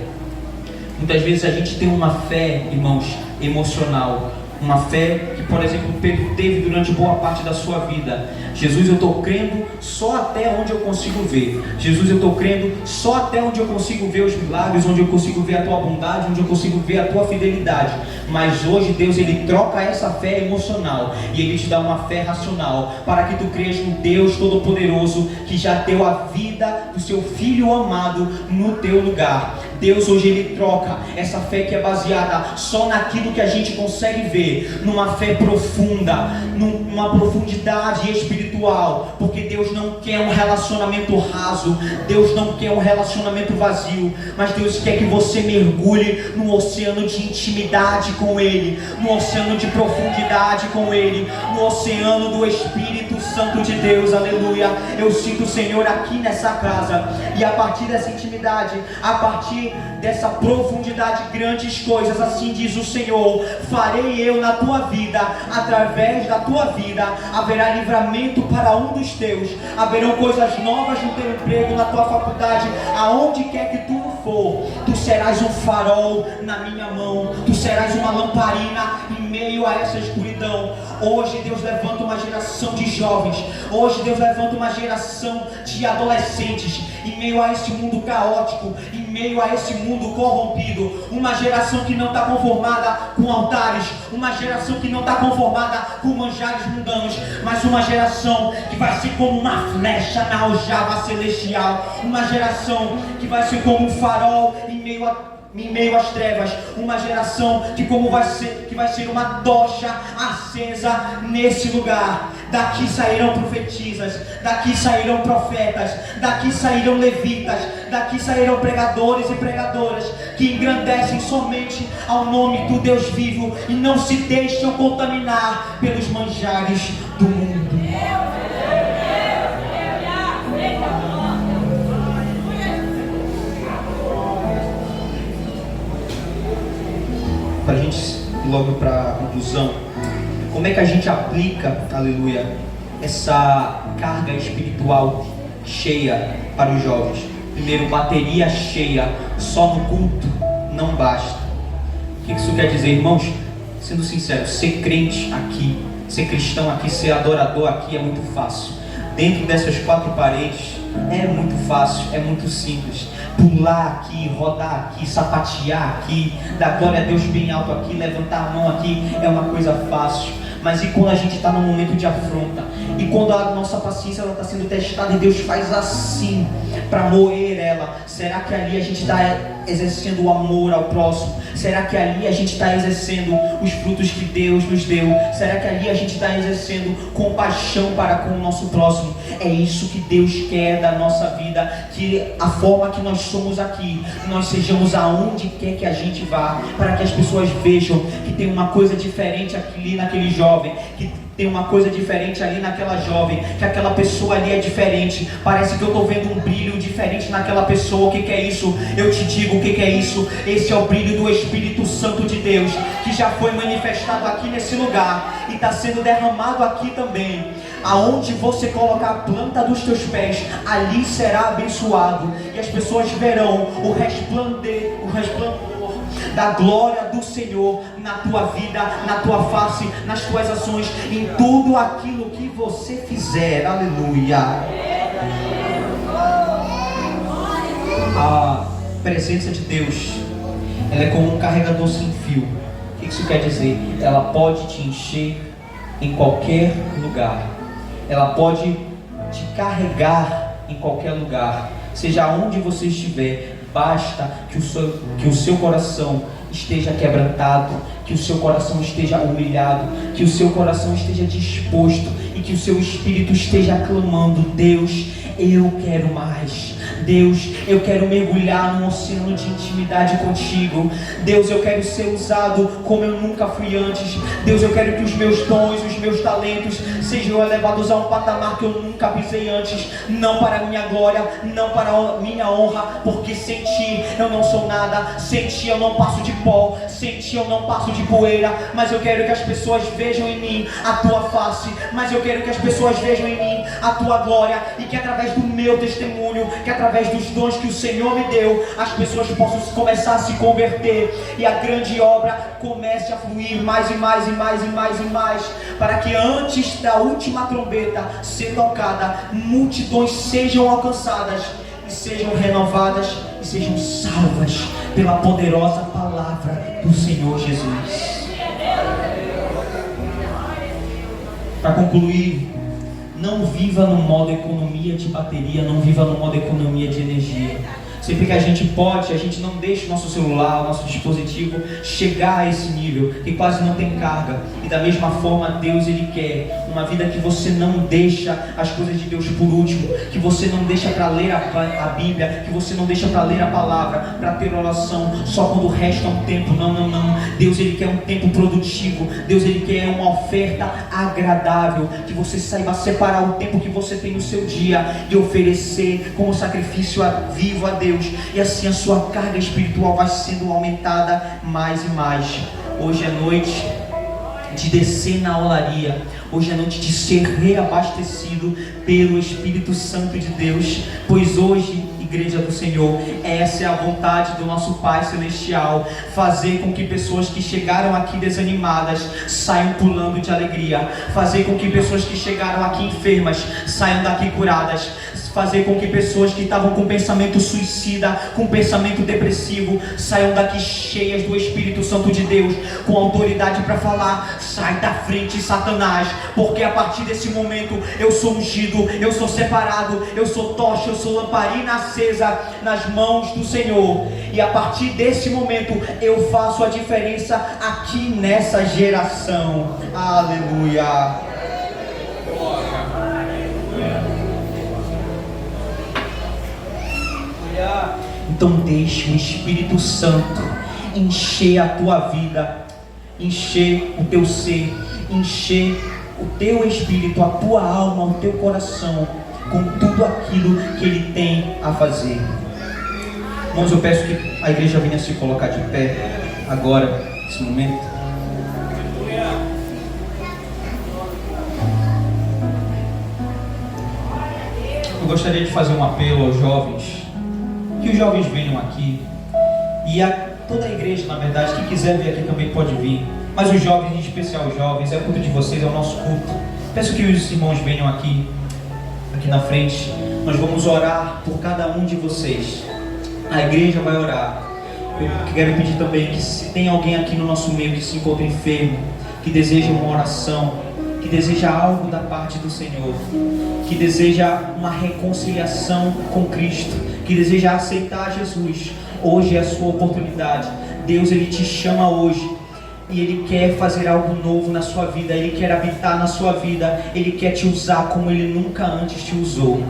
Muitas vezes a gente tem uma fé, irmãos, emocional. Uma fé que, por exemplo, Pedro teve durante boa parte da sua vida. Jesus, eu estou crendo só até onde eu consigo ver. Jesus, eu estou crendo só até onde eu consigo ver os milagres, onde eu consigo ver a tua bondade, onde eu consigo ver a tua fidelidade. Mas hoje, Deus, Ele troca essa fé emocional e Ele te dá uma fé racional, para que tu creias no Deus Todo-Poderoso, que já deu a vida do seu Filho amado no teu lugar. Deus hoje Ele troca essa fé que é baseada só naquilo que a gente consegue ver, numa fé profunda, numa profundidade espiritual, porque Deus não quer um relacionamento raso, Deus não quer um relacionamento vazio, mas Deus quer que você mergulhe num oceano de intimidade com Ele, num oceano de profundidade com Ele, no oceano do Espírito Santo de Deus. Aleluia. Eu sinto o Senhor aqui nessa casa, e a partir dessa intimidade, a partir dessa profundidade, grandes coisas, assim diz o Senhor, farei eu na tua vida. Através da tua vida haverá livramento para um dos teus, haverão coisas novas no teu emprego, na tua faculdade, aonde quer que tu for. Tu serás um farol na minha mão, tu serás uma lamparina em meio a essa escuridão. Hoje Deus levanta uma geração de jovens, hoje Deus levanta uma geração de adolescentes, em meio a esse mundo caótico, em meio a esse mundo corrompido, uma geração que não está conformada com altares, uma geração que não está conformada com manjares mundanos, mas uma geração que vai ser como uma flecha na aljava celestial, uma geração que vai ser como um farol em meio às trevas, uma geração que vai ser uma tocha acesa nesse lugar. Daqui sairão profetisas, daqui sairão profetas, daqui sairão levitas, daqui sairão pregadores e pregadoras que engrandecem somente ao nome do Deus vivo e não se deixam contaminar pelos manjares do mundo. Para a gente ir logo para a conclusão, como é que a gente aplica, aleluia, essa carga espiritual cheia para os jovens? Primeiro, bateria cheia só no culto não basta. O que isso quer dizer, irmãos? Sendo sincero, ser crente aqui, ser cristão aqui, ser adorador aqui é muito fácil. Dentro dessas quatro paredes é muito fácil, é muito simples. Pular aqui, rodar aqui, sapatear aqui, dar glória a Deus bem alto aqui, levantar a mão aqui, é uma coisa fácil. Mas e quando a gente está num momento de afronta? E quando a nossa paciência está sendo testada e Deus faz assim para moer ela? Será que ali a gente está exercendo o amor ao próximo? Será que ali a gente está exercendo os frutos que Deus nos deu? Será que ali a gente está exercendo compaixão para com o nosso próximo? É isso que Deus quer da nossa vida, que a forma que nós somos aqui, nós sejamos aonde quer que a gente vá, para que as pessoas vejam que tem uma coisa diferente ali naquele jovem, que tem uma coisa diferente ali naquela jovem, que aquela pessoa ali é diferente. Parece que eu estou vendo um brilho diferente naquela pessoa. O que é isso? Eu te digo o que é isso. Esse é o brilho do Espírito Santo de Deus, que já foi manifestado aqui nesse lugar e está sendo derramado aqui também. Aonde você colocar a planta dos teus pés, ali será abençoado, e as pessoas verão o resplendor da glória do Senhor na tua vida, na tua face, nas tuas ações, em tudo aquilo que você fizer. Aleluia. A presença de Deus, ela é como um carregador sem fio. O que isso quer dizer? Ela pode te encher em qualquer lugar, ela pode te carregar em qualquer lugar, seja onde você estiver. Basta que o seu coração esteja quebrantado, que o seu coração esteja humilhado, que o seu coração esteja disposto e que o seu espírito esteja clamando: Deus, eu quero mais. Deus, eu quero mergulhar num oceano de intimidade contigo. Deus, eu quero ser usado como eu nunca fui antes. Deus, eu quero que os meus dons, os meus talentos sejam elevados a um patamar que eu nunca pisei antes. Não para a minha glória, não para a minha honra, porque sem ti eu não sou nada. Sem ti eu não passo de pó, sem ti eu não passo de poeira. Mas eu quero que as pessoas vejam em mim a tua face. Mas eu quero que as pessoas vejam em mim a tua glória e que através do meu testemunho, que através dos dons que o Senhor me deu, as pessoas possam começar a se converter e a grande obra comece a fluir mais e mais e mais e mais e mais, para que antes da última trombeta ser tocada, multidões sejam alcançadas e sejam renovadas e sejam salvas pela poderosa palavra do Senhor Jesus. Para concluir, não viva no modo economia de bateria, não viva no modo economia de energia. Sempre que a gente pode, a gente não deixa o nosso celular, o nosso dispositivo chegar a esse nível, que quase não tem carga. E da mesma forma, Deus, Ele quer uma vida que você não deixa as coisas de Deus por último, que você não deixa para ler a Bíblia, que você não deixa para ler a palavra, para ter oração só quando resta um tempo. Não, não, não. Deus, Ele quer um tempo produtivo. Deus, Ele quer uma oferta agradável, que você saiba separar o tempo que você tem no seu dia e oferecer como sacrifício vivo a Deus. E assim a sua carga espiritual vai sendo aumentada mais e mais. Hoje é noite de descer na olaria. Hoje é noite de ser reabastecido pelo Espírito Santo de Deus. Pois hoje, Igreja do Senhor, essa é a vontade do nosso Pai Celestial, fazer com que pessoas que chegaram aqui desanimadas saiam pulando de alegria, fazer com que pessoas que chegaram aqui enfermas saiam daqui curadas, fazer com que pessoas que estavam com pensamento suicida, com pensamento depressivo, saiam daqui cheias do Espírito Santo de Deus, com autoridade para falar: sai da frente, Satanás, porque a partir desse momento eu sou ungido, eu sou separado, eu sou tocha, eu sou lamparina acesa nas mãos do Senhor. E a partir desse momento eu faço a diferença aqui nessa geração. Aleluia. Então deixe o Espírito Santo encher a tua vida, encher o teu ser, encher o teu espírito, a tua alma, o teu coração com tudo aquilo que Ele tem a fazer. Irmãos, eu peço que a igreja venha se colocar de pé agora, nesse momento. Eu gostaria de fazer um apelo aos jovens, que os jovens venham aqui, e toda a igreja, na verdade, que quiser vir aqui também pode vir, mas os jovens, em especial os jovens, é o culto de vocês, é o nosso culto. Peço que os irmãos venham aqui na frente. Nós vamos orar por cada um de vocês. A igreja vai orar. Eu quero pedir também que, se tem alguém aqui no nosso meio que se encontra enfermo, que deseja uma oração, que deseja algo da parte do Senhor, que deseja uma reconciliação com Cristo, que deseja aceitar Jesus, hoje é a sua oportunidade. Deus, Ele te chama hoje e Ele quer fazer algo novo na sua vida. Ele quer habitar na sua vida. Ele quer te usar como Ele nunca antes te usou.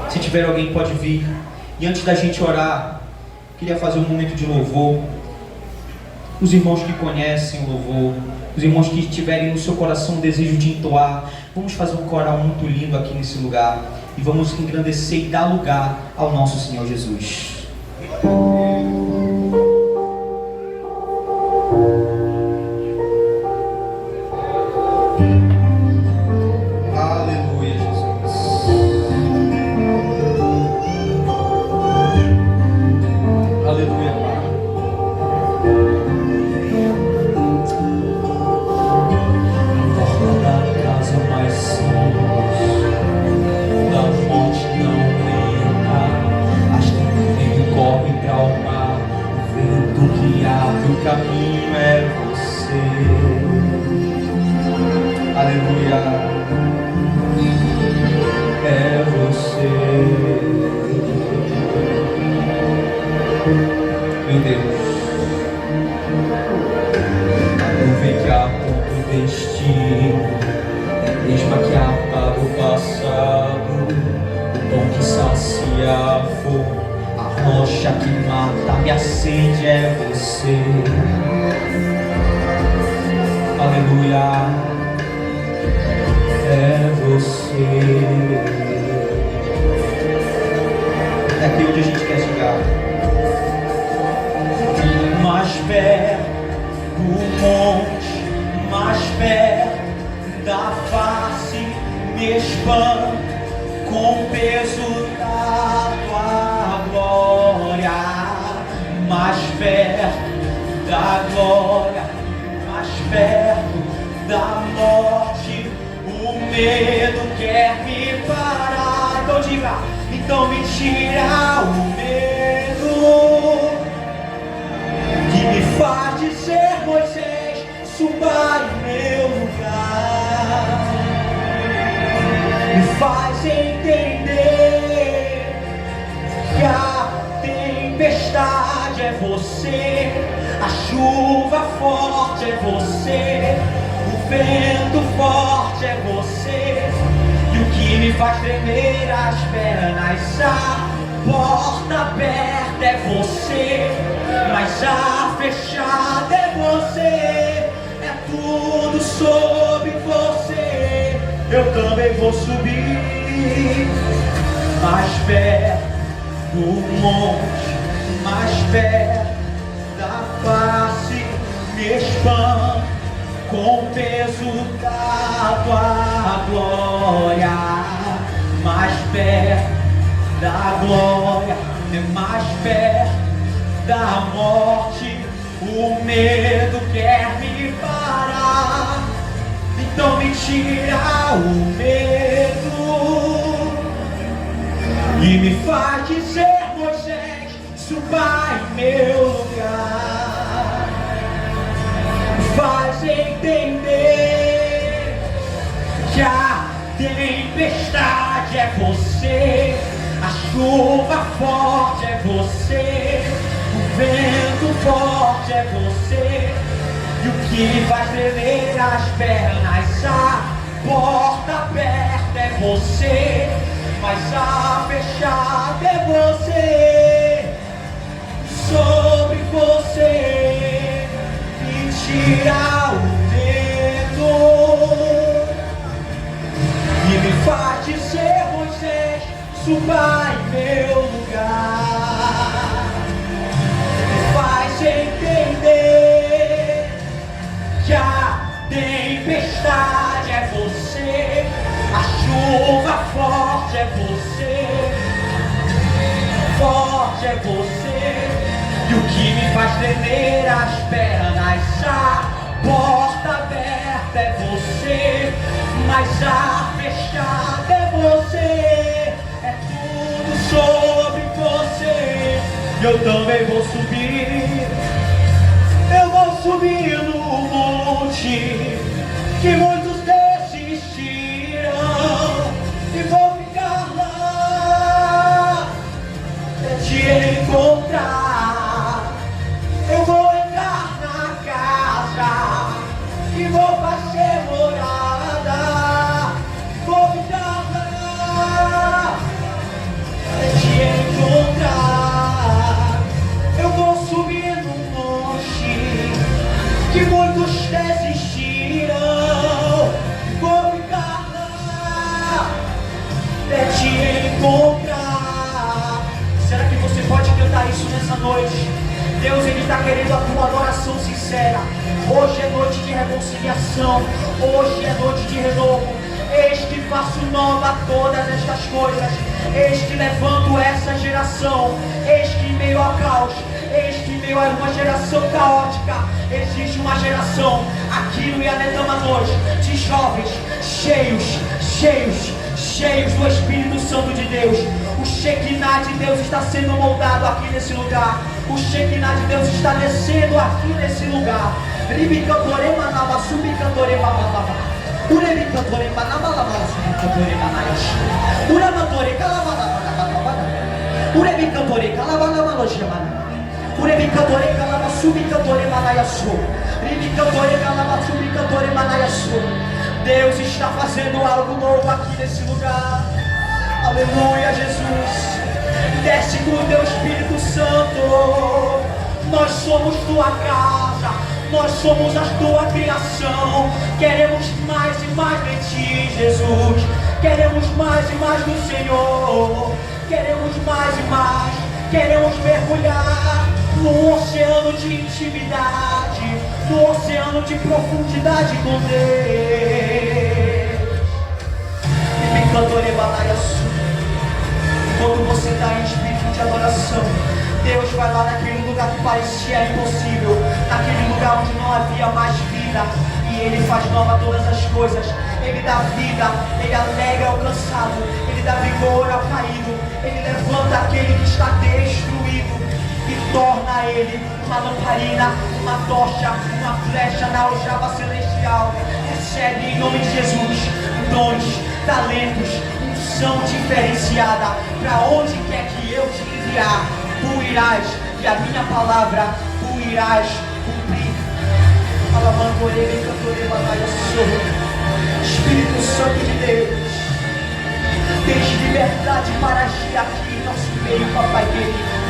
Se tiver alguém, pode vir. E antes da gente orar, queria fazer um momento de louvor. Os irmãos que conhecem o louvor, os irmãos que tiverem no seu coração o desejo de entoar, vamos fazer um coral muito lindo aqui nesse lugar e vamos engrandecer e dar lugar ao nosso Senhor Jesus. Aleluia, Jesus. Aleluia, Pai. Porta da casa mais simples, da morte não entra, as que correm para o mar, o vento que abre o caminho é você. Aleluia, é você. Meu Deus, a nuvem que aponta o destino, é mesma que apaga o passado, o pão que sacia a fome, a rocha que mata, me acende, é você. Aleluia, é você. É aqui onde a gente quer chegar. Mais perto do monte, mais perto da face, meu expande com o peso da tua glória, mais perto da glória, mais perto da morte. O medo quer me parar. Então diga, então me tira o medo que me faz dizer: Moisés, suba em meu lugar. Me faz entender que a tempestade é você, a chuva forte é você, o vento forte é você, e o que me faz tremer as pernas, a porta aberta é você, mas a fechada é você, é tudo sobre você. Eu também vou subir mais perto do monte, mais perto da face, me expande com o peso da tua glória, mais perto da glória, mais perto da morte. O medo quer me parar, então me tira o medo e me faz dizer: Moisés, suba em meu lugar. Me faz entender que a tempestade é você, a chuva forte é você, o vento forte é você, e o que me faz tremer as pernas, a porta aberta é você, mas a fechada é você. Sobre você me tira o medo e me faz dizer: Moisés, suba em meu lugar. Me faz entender que a tempestade é você, a chuva forte é você, forte é você, e o que me faz tremer as pernas, a porta aberta é você, mas a fechada é você, é tudo sobre você. Eu também vou subir, eu vou subir no monte que muitos desistiram, e vou ficar lá até te encontrar. Eu vou entrar na casa e vou fazer morada, vou ficar lá até te encontrar. Eu vou subir no monte que muitos desistiram, vou ficar lá até te encontrar. Será que você pode cantar isso nessa noite? Deus, Ele está querendo a tua adoração sincera. Hoje é noite de reconciliação, hoje é noite de renovo. Eis que faço nova todas estas coisas, eis que levanto essa geração, eis que em meio ao caos, eis que em meio a uma geração caótica, existe uma geração aqui no Ianetama 2 de jovens cheios do Espírito Santo de Deus. O Shekinah de Deus está sendo moldado aqui nesse lugar. O Shekinah de Deus está descendo aqui nesse lugar. Deus está fazendo algo novo aqui nesse lugar. Aleluia, Jesus. Desce com o teu Espírito Santo. Nós somos tua casa, nós somos a tua criação. Queremos mais e mais de ti, Jesus. Queremos mais e mais do Senhor. Queremos mais e mais. Queremos mergulhar no oceano de intimidade, no oceano de profundidade com Deus. Quando você está em espírito de adoração, Deus vai lá naquele lugar que parecia impossível, naquele lugar onde não havia mais vida, e Ele faz nova todas as coisas. Ele dá vida, Ele alegra o cansado, Ele dá vigor ao caído, Ele levanta aquele que está destruído e torna ele uma lamparina, uma tocha, uma flecha na aljava celestial. Recebe em nome de Jesus dons, talentos, unção diferenciada. Para onde quer que eu te enviar, tu irás, e a minha palavra tu irás cumprir. Espírito Santo de Deus, tens liberdade para agir aqui em nosso meio, papai querido.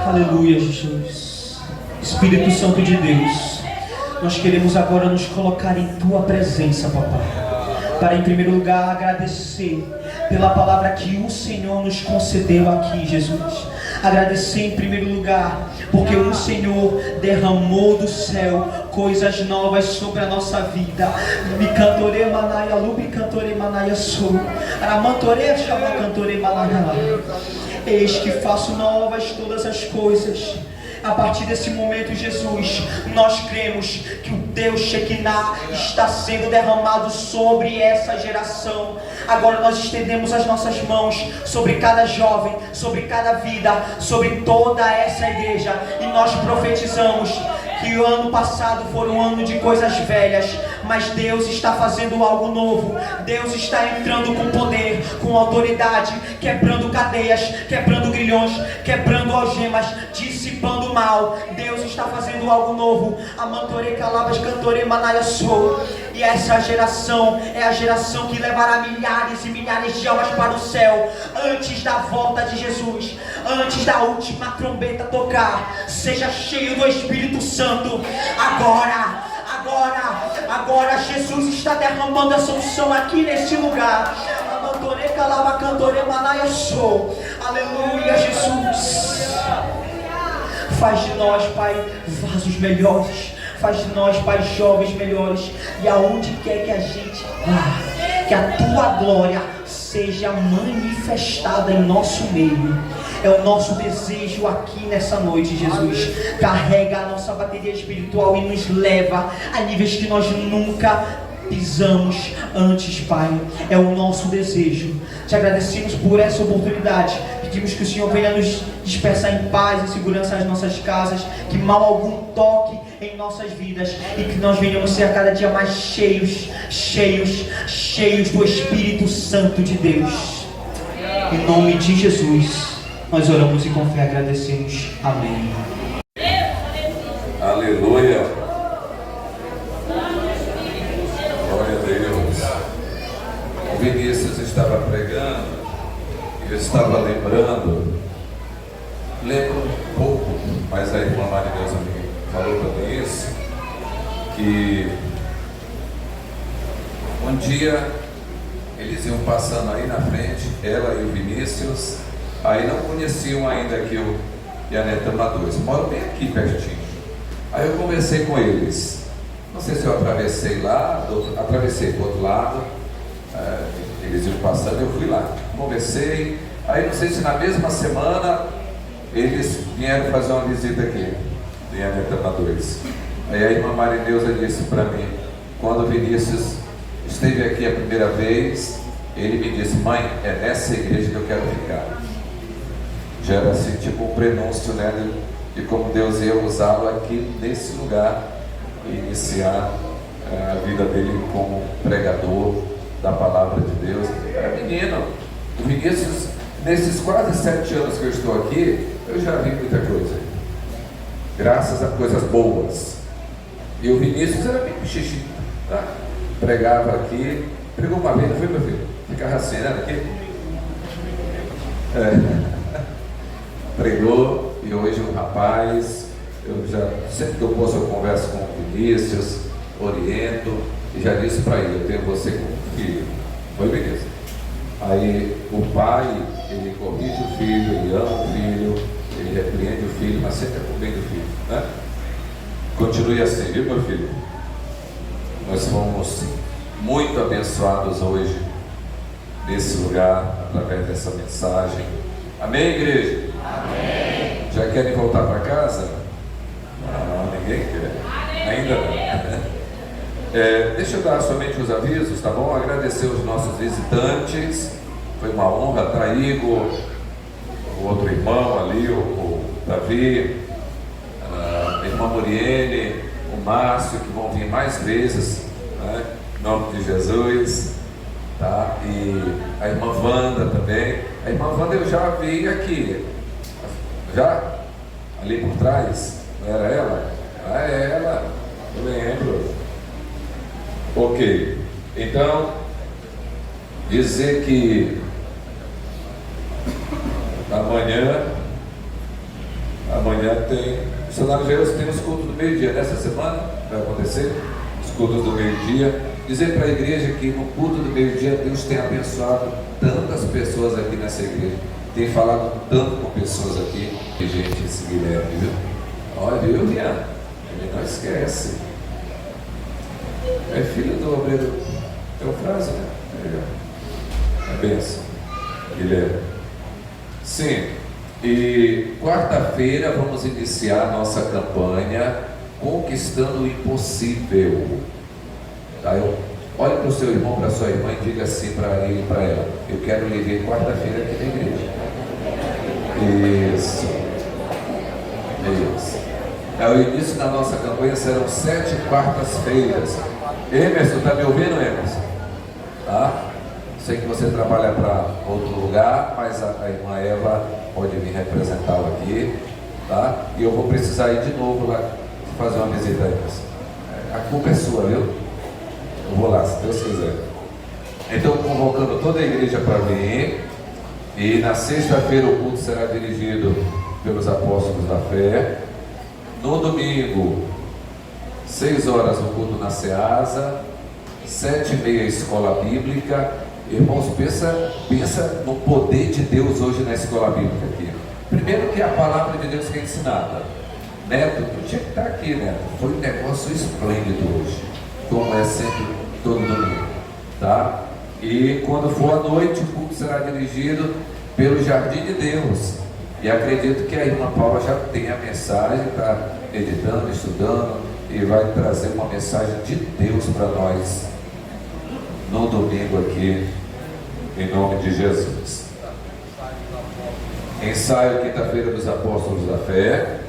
Aleluia, Jesus. Espírito Santo de Deus, nós queremos agora nos colocar em Tua presença, papai, para em primeiro lugar agradecer pela palavra que o Senhor nos concedeu aqui, Jesus. Agradecer em primeiro lugar porque o Senhor derramou do céu coisas novas sobre a nossa vida. Me cantore manaia, lubi cantore manaia sou. Aramantore chama cantore manaia. Eis que faço novas todas as coisas. A partir desse momento, Jesus, nós cremos que o Deus Shekinah está sendo derramado sobre essa geração. Agora nós estendemos as nossas mãos sobre cada jovem, sobre cada vida, sobre toda essa igreja, e nós profetizamos que o ano passado foi um ano de coisas velhas, mas Deus está fazendo algo novo. Deus está entrando com poder, com autoridade, quebrando cadeias, quebrando grilhões, quebrando algemas, dissipando o mal. Deus está fazendo algo novo. Amantore calabas cantore manaia sou. E essa geração é a geração que levará milhares e milhares de almas para o céu, antes da volta de Jesus, antes da última trombeta tocar. Seja cheio do Espírito Santo. Agora Jesus está derramando essa unção aqui nesse lugar. Aleluia, Jesus. Faz de nós, Pai, vasos melhores. Faz de nós, Pai, jovens melhores. E aonde quer que a gente vá, que a Tua glória seja manifestada em nosso meio. É o nosso desejo aqui nessa noite, Jesus. Carrega a nossa bateria espiritual e nos leva a níveis que nós nunca pisamos antes, Pai. É o nosso desejo. Te agradecemos por essa oportunidade. Pedimos que o Senhor venha nos dispersar em paz e segurança nas nossas casas, que mal algum toque em nossas vidas, e que nós venhamos ser a cada dia mais cheios do Espírito Santo de Deus. Em nome de Jesus, nós oramos e com fé agradecemos. Amém. Aleluia. Glória a Deus. O Vinícius estava pregando, eu estava lembrando, lembro um pouco, mas a irmã Maria Deus me falou para mim isso, que um dia eles iam passando aí na frente, ela e o Vinícius, aí não conheciam ainda aqui o Yaneta Amadores, moram bem aqui pertinho. Aí eu conversei com eles, não sei se eu atravessei lá, atravessei para o outro lado, eles iam passando, eu fui lá, conversei, aí não sei se na mesma semana eles vieram fazer uma visita aqui, do Yaneta Amadores. Aí a irmã Marineuza disse para mim, quando o Vinícius esteve aqui a primeira vez, ele me disse: mãe, é nessa igreja que eu quero ficar. Já era assim, tipo um prenúncio, né, de como Deus ia usá-lo aqui nesse lugar e iniciar a vida dele como pregador da palavra de Deus. Era menino. O Vinícius, nesses quase 7 anos que eu estou aqui, eu já vi muita coisa, graças a coisas boas. E o Vinícius era bem xixi, tá? Pregava aqui, pregou uma vez, não foi, meu filho? Ficava assim, né? Aqui. Pregou, e hoje o rapaz, eu já, sempre que eu posso, eu converso com o Vinícius, oriento, e já disse para ele: eu tenho você como filho, Foi, Vinícius? Aí o pai, ele corrige o filho, ele ama o filho, ele repreende o filho, mas sempre é com o bem do filho, né? Continue assim, viu, meu filho? Nós fomos muito abençoados hoje nesse lugar, através dessa mensagem. Amém, igreja? Amém. Já querem voltar para casa? Não, ninguém quer. Ainda não. Deixa eu dar somente os avisos, tá bom? Agradecer os nossos visitantes. Foi uma honra estar aí, o outro irmão ali, o Davi, a irmã Muriene, o Márcio, que vão vir mais vezes, né? Em nome de Jesus, tá? E a irmã Wanda também. A irmã Wanda eu já vi aqui, já ali por trás, não era ela? Ah, é ela, eu lembro. Ok, então dizer que amanhã tem missionário Jesus, tem os cultos do meio-dia. Nessa semana vai acontecer os cultos do meio-dia. Dizer para a igreja que no culto do meio-dia Deus tem abençoado tantas pessoas aqui nessa igreja, tem falado tanto com pessoas aqui. E gente, esse Guilherme, viu? Olha, viu, Rian? Ele não esquece. É filho do obreiro Teofrásio, né? É benção, Guilherme. Sim, e quarta-feira vamos iniciar a nossa campanha Conquistando o Impossível. Tá? Olhe para o seu irmão, para a sua irmã e diga assim para ele e para ela: eu quero lhe ver quarta-feira aqui na igreja. Isso. Isso. O início da nossa campanha serão 7 quartas-feiras. Emerson, está me ouvindo, Emerson? Tá? Sei que você trabalha para outro lugar, mas a irmã Eva pode vir representá-la aqui, tá? E eu vou precisar ir de novo lá fazer uma visita a Emerson. A culpa é sua, viu? Eu vou lá, se Deus quiser. Então, convocando toda a igreja para vir. E na sexta-feira o culto será dirigido pelos apóstolos da fé. No domingo, 6 horas o culto na Ceasa, 7h30 escola bíblica. Irmãos, pensa no poder de Deus hoje na escola bíblica aqui. Primeiro que a palavra de Deus que é ensinada. Neto, tu tinha que estar aqui, Neto. Foi um negócio esplêndido hoje, como é sempre todo domingo, tá? E quando for à noite, o culto será dirigido pelo Jardim de Deus. E acredito que a irmã Paula já tem a mensagem, está editando, estudando, e vai trazer uma mensagem de Deus para nós no domingo aqui, em nome de Jesus. Ensaio quinta-feira dos Apóstolos da Fé,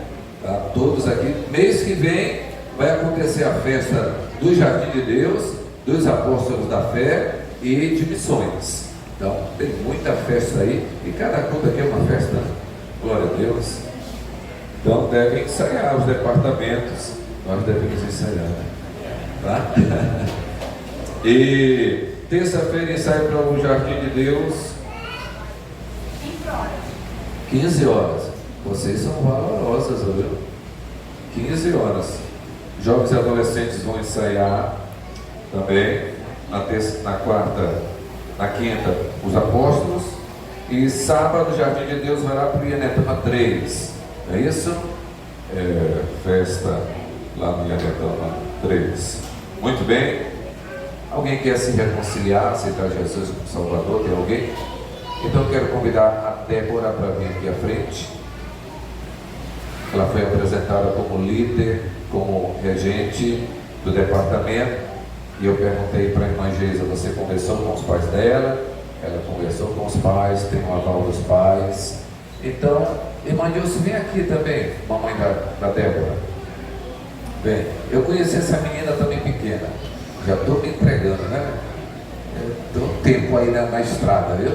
tá? Todos aqui. Mês que vem vai acontecer a festa do Jardim de Deus, dos Apóstolos da Fé e de missões. Então tem muita festa aí, e cada culto aqui é uma festa, né? Glória a Deus. Então devem ensaiar os departamentos, nós devemos ensaiar, tá? E terça-feira ensaio para o Jardim de Deus, 15 horas. Vocês são valorosas, viu? 15 horas. Jovens e adolescentes vão ensaiar também. Na terça, na quarta, na quinta, os apóstolos. E sábado, o Jardim de Deus vai lá para o Ianetama 3. Não é isso? Festa lá no Ianetama 3. Muito bem. Alguém quer se reconciliar, aceitar Jesus como Salvador? Tem alguém? Então eu quero convidar a Débora para vir aqui à frente. Ela foi apresentada como líder, como regente do departamento. E eu perguntei para a irmã Geisa: você conversou com os pais dela? Ela conversou com os pais, tem um aval dos pais. Então, irmã Nilce, vem aqui também, mamãe da Débora. Bem, eu conheci essa menina também pequena. Já estou me entregando, né? Estou um tempo aí na estrada, viu?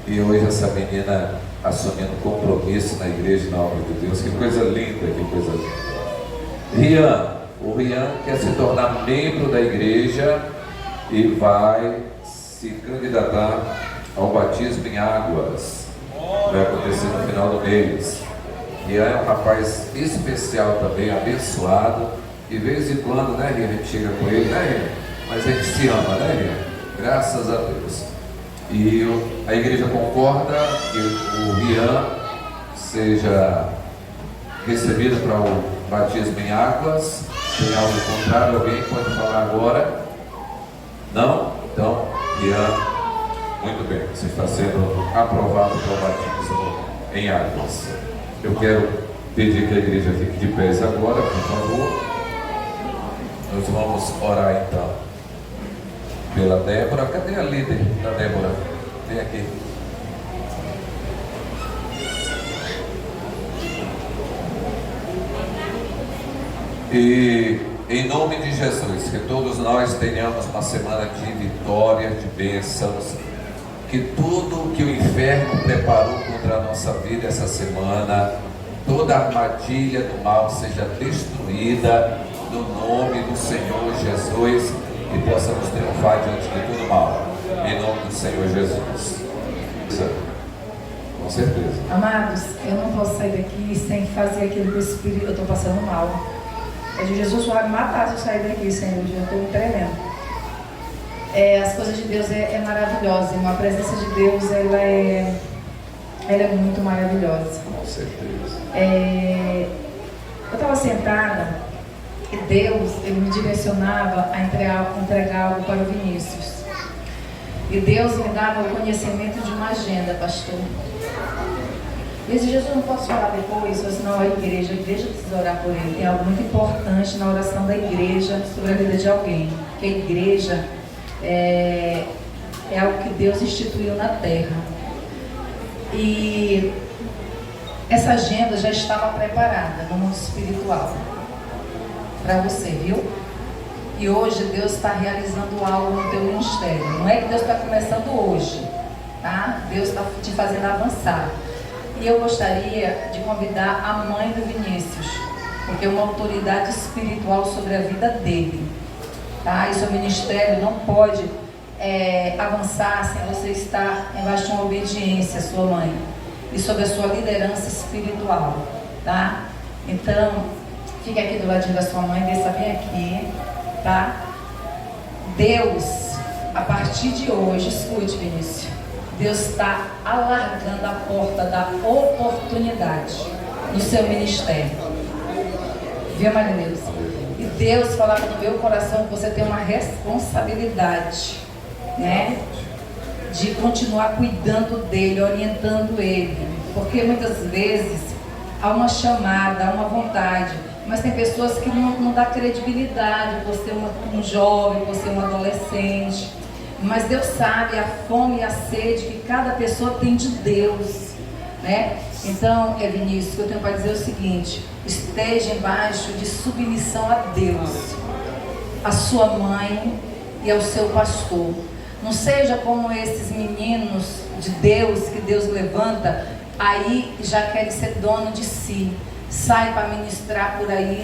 E hoje essa menina assumindo compromisso na igreja, na obra de Deus. Que coisa linda, que coisa linda. Rian, o Rian quer se tornar membro da igreja e vai se candidatar ao batismo em águas. Vai acontecer no final do mês. Rian é um rapaz especial também, abençoado. De vez em quando, né, Rian, a gente chega com ele, né, Rian? Mas a gente se ama, né, Rian? Graças a Deus. E a igreja concorda que o Rian seja recebido para o batismo em águas. Tem algo contrário? Alguém pode falar agora? Não? Então, Rian, muito bem, você está sendo aprovado para o batismo em águas. Eu quero pedir que a igreja fique de pés agora, por favor. Nós vamos orar então pela Débora. Cadê a líder da Débora? Vem aqui. E em nome de Jesus, que todos nós tenhamos uma semana de vitória, de bênçãos, que tudo que o inferno preparou contra a nossa vida essa semana, toda armadilha do mal seja destruída no nome do Senhor Jesus e possamos triunfar diante de todo mal, em nome do Senhor Jesus. Com certeza. Amados, eu não posso sair daqui sem fazer aquilo que o Espírito, eu estou passando mal. É de Jesus vai me matar se eu sair daqui, Senhor, eu estou me tremendo. As coisas de Deus é maravilhosa, a presença de Deus ela é muito maravilhosa. Com certeza. Eu estava sentada e Deus ele me direcionava a entregar algo para o Vinícius. E Deus me dava o conhecimento de uma agenda, pastor. Eu disse, Jesus, não posso falar depois? Eu disse, não, a igreja precisa orar por ele. Tem algo muito importante na oração da igreja sobre a vida de alguém. Que a igreja é algo que Deus instituiu na terra. E essa agenda já estava preparada no mundo espiritual para você, viu? E hoje Deus está realizando algo no teu ministério. Não é que Deus está começando hoje, tá? Deus está te fazendo avançar. E eu gostaria de convidar a mãe do Vinícius, porque é uma autoridade espiritual sobre a vida dele, tá? E seu ministério não pode avançar sem você estar embaixo de uma obediência à sua mãe e sobre a sua liderança espiritual, tá? Então, fique aqui do ladinho da sua mãe, desça bem aqui, tá? Deus, a partir de hoje, escute, Vinícius, Deus está alargando a porta da oportunidade no seu ministério. Viu, Maria Deus? E Deus falava no meu coração que você tem uma responsabilidade, né? De continuar cuidando dele, orientando ele. Porque muitas vezes há uma chamada, há uma vontade, mas tem pessoas que não dão credibilidade por ser um jovem, por ser um adolescente. Mas Deus sabe a fome e a sede que cada pessoa tem de Deus, né? Então, Vinícius, o que eu tenho para dizer é o seguinte: esteja embaixo de submissão a Deus, a sua mãe e ao seu pastor. Não seja como esses meninos de Deus que Deus levanta, aí já querem ser dono de si. Sai para ministrar por aí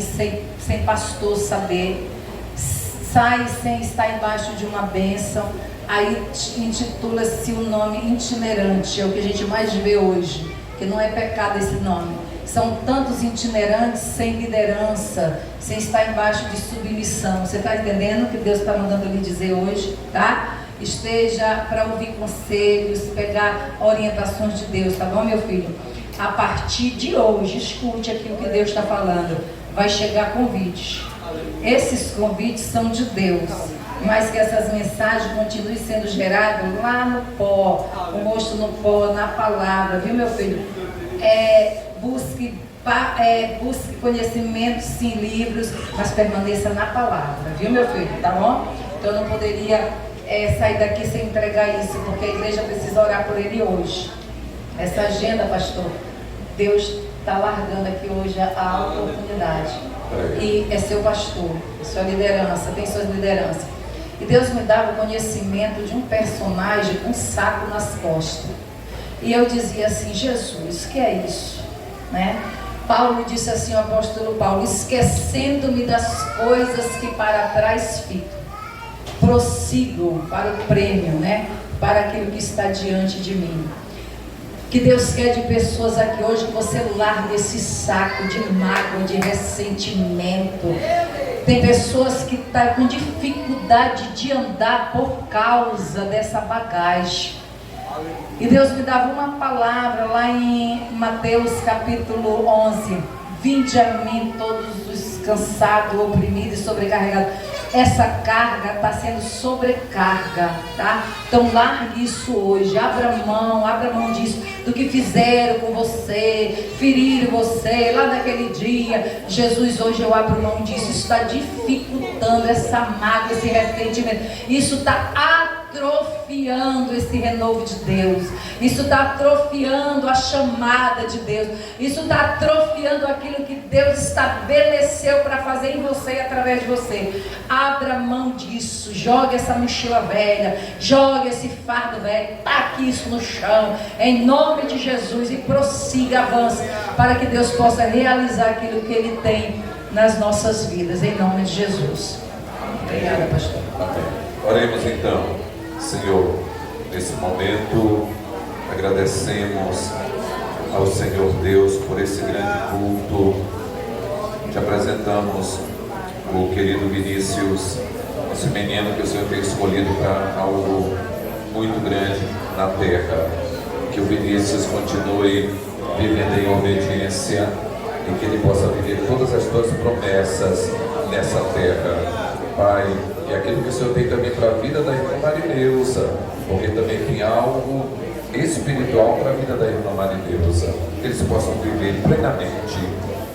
sem pastor saber. Sai sem estar embaixo de uma bênção. Aí intitula-se o nome itinerante. É o que a gente mais vê hoje, que não é pecado esse nome. São tantos itinerantes sem liderança, sem estar embaixo de submissão. Você está entendendo o que Deus está mandando lhe dizer hoje, tá? Esteja para ouvir conselhos, pegar orientações de Deus, tá bom, meu filho? A partir de hoje, escute aqui o que Deus está falando. Vai chegar convites. Esses convites são de Deus, mas que essas mensagens continuem sendo geradas lá no pó, o rosto no pó, na palavra, viu, meu filho? Busque conhecimento, sim, livros, mas permaneça na palavra, viu, meu filho? Tá bom? Então eu não poderia sair daqui sem entregar isso, porque a igreja precisa orar por ele hoje. Essa agenda, pastor, Deus está largando aqui hoje a oportunidade. E é seu pastor, sua liderança, tem suas lideranças. E Deus me dava o conhecimento de um personagem com um saco nas costas. E eu dizia assim, Jesus, que é isso? Né? Paulo disse assim, o apóstolo Paulo, esquecendo-me das coisas que para trás ficam, prossigo para o prêmio, né? Para aquilo que está diante de mim. Que Deus quer de pessoas aqui hoje que você largue esse saco de mágoa, de ressentimento, Tem pessoas que estão com dificuldade de andar por causa dessa bagagem. E Deus me dava uma palavra lá em Mateus capítulo 11. Vinde a mim todos os cansados, oprimidos e sobrecarregados. Essa carga está sendo sobrecarga, tá? Então largue isso hoje, abra mão disso, do que fizeram com você, feriram você lá naquele dia. Jesus, hoje eu abro mão disso. Isso está dificultando essa mágoa, esse ressentimento. Isso está atrofiando esse renovo de Deus. Isso está atrofiando a chamada de Deus. Isso está atrofiando aquilo que Deus estabeleceu para fazer em você e através de você. Abra mão disso. Jogue essa mochila velha, jogue esse fardo velho, taque isso no chão, em nome de Jesus, e prossiga, avance, para que Deus possa realizar aquilo que Ele tem nas nossas vidas, em nome de Jesus. Obrigada, pastor. Amém. Oremos então. Senhor, nesse momento agradecemos ao Senhor Deus por esse grande culto. Te apresentamos o querido Vinícius, esse menino que o Senhor tem escolhido para algo muito grande na terra. Que o Vinícius continue vivendo em obediência e que ele possa viver todas as tuas promessas nessa terra. Pai, e aquilo que o Senhor tem também para a vida da irmã Marineusa, porque também tem algo espiritual para a vida da irmã Marineusa, que eles possam viver plenamente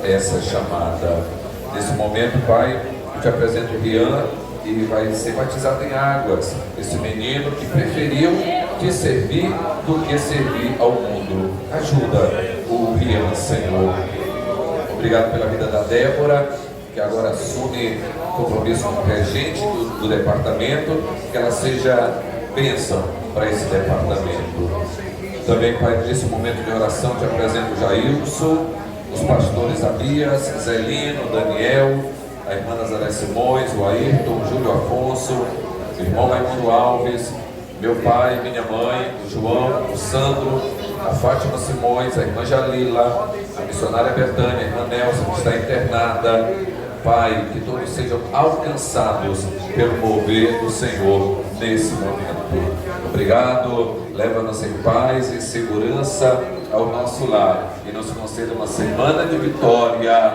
essa chamada. Nesse momento, Pai, eu te apresento o Rian, e vai ser batizado em águas, esse menino que preferiu te servir do que servir ao mundo. Ajuda o Rian, Senhor. Obrigado pela vida da Débora, que agora assume compromisso com o regente do departamento, que ela seja bênção para esse departamento. Também, Pai, nesse momento de oração, te apresento o Jailson, os pastores Abias, Zelino, Daniel, a irmã Nazaré Simões, o Ayrton, o Júlio Afonso, o irmão Raimundo Alves, meu pai, minha mãe, o João, o Sandro, a Fátima Simões, a irmã Jalila, a missionária Betânia, a irmã Nelson, que está internada. Pai, que todos sejam alcançados pelo mover do Senhor nesse momento. Obrigado, leva-nos em paz e segurança ao nosso lar e nos conceda uma semana de vitória,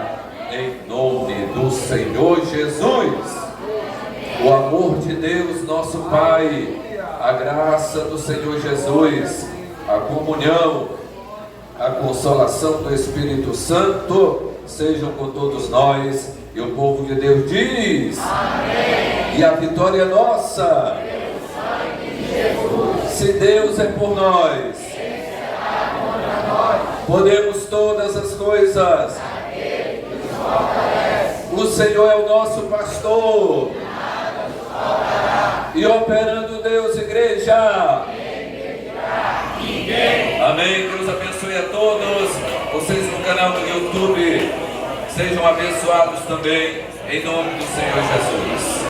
em nome do Senhor Jesus. O amor de Deus, nosso Pai, a graça do Senhor Jesus, a comunhão, a consolação do Espírito Santo sejam com todos nós. E o povo de Deus diz: amém. E a vitória é nossa. Se Deus é por nós, podemos todas as coisas. O Senhor é o nosso pastor. E operando Deus, igreja. Amém. Deus abençoe a todos. Vocês no canal do YouTube sejam abençoados também, em nome do Senhor Jesus.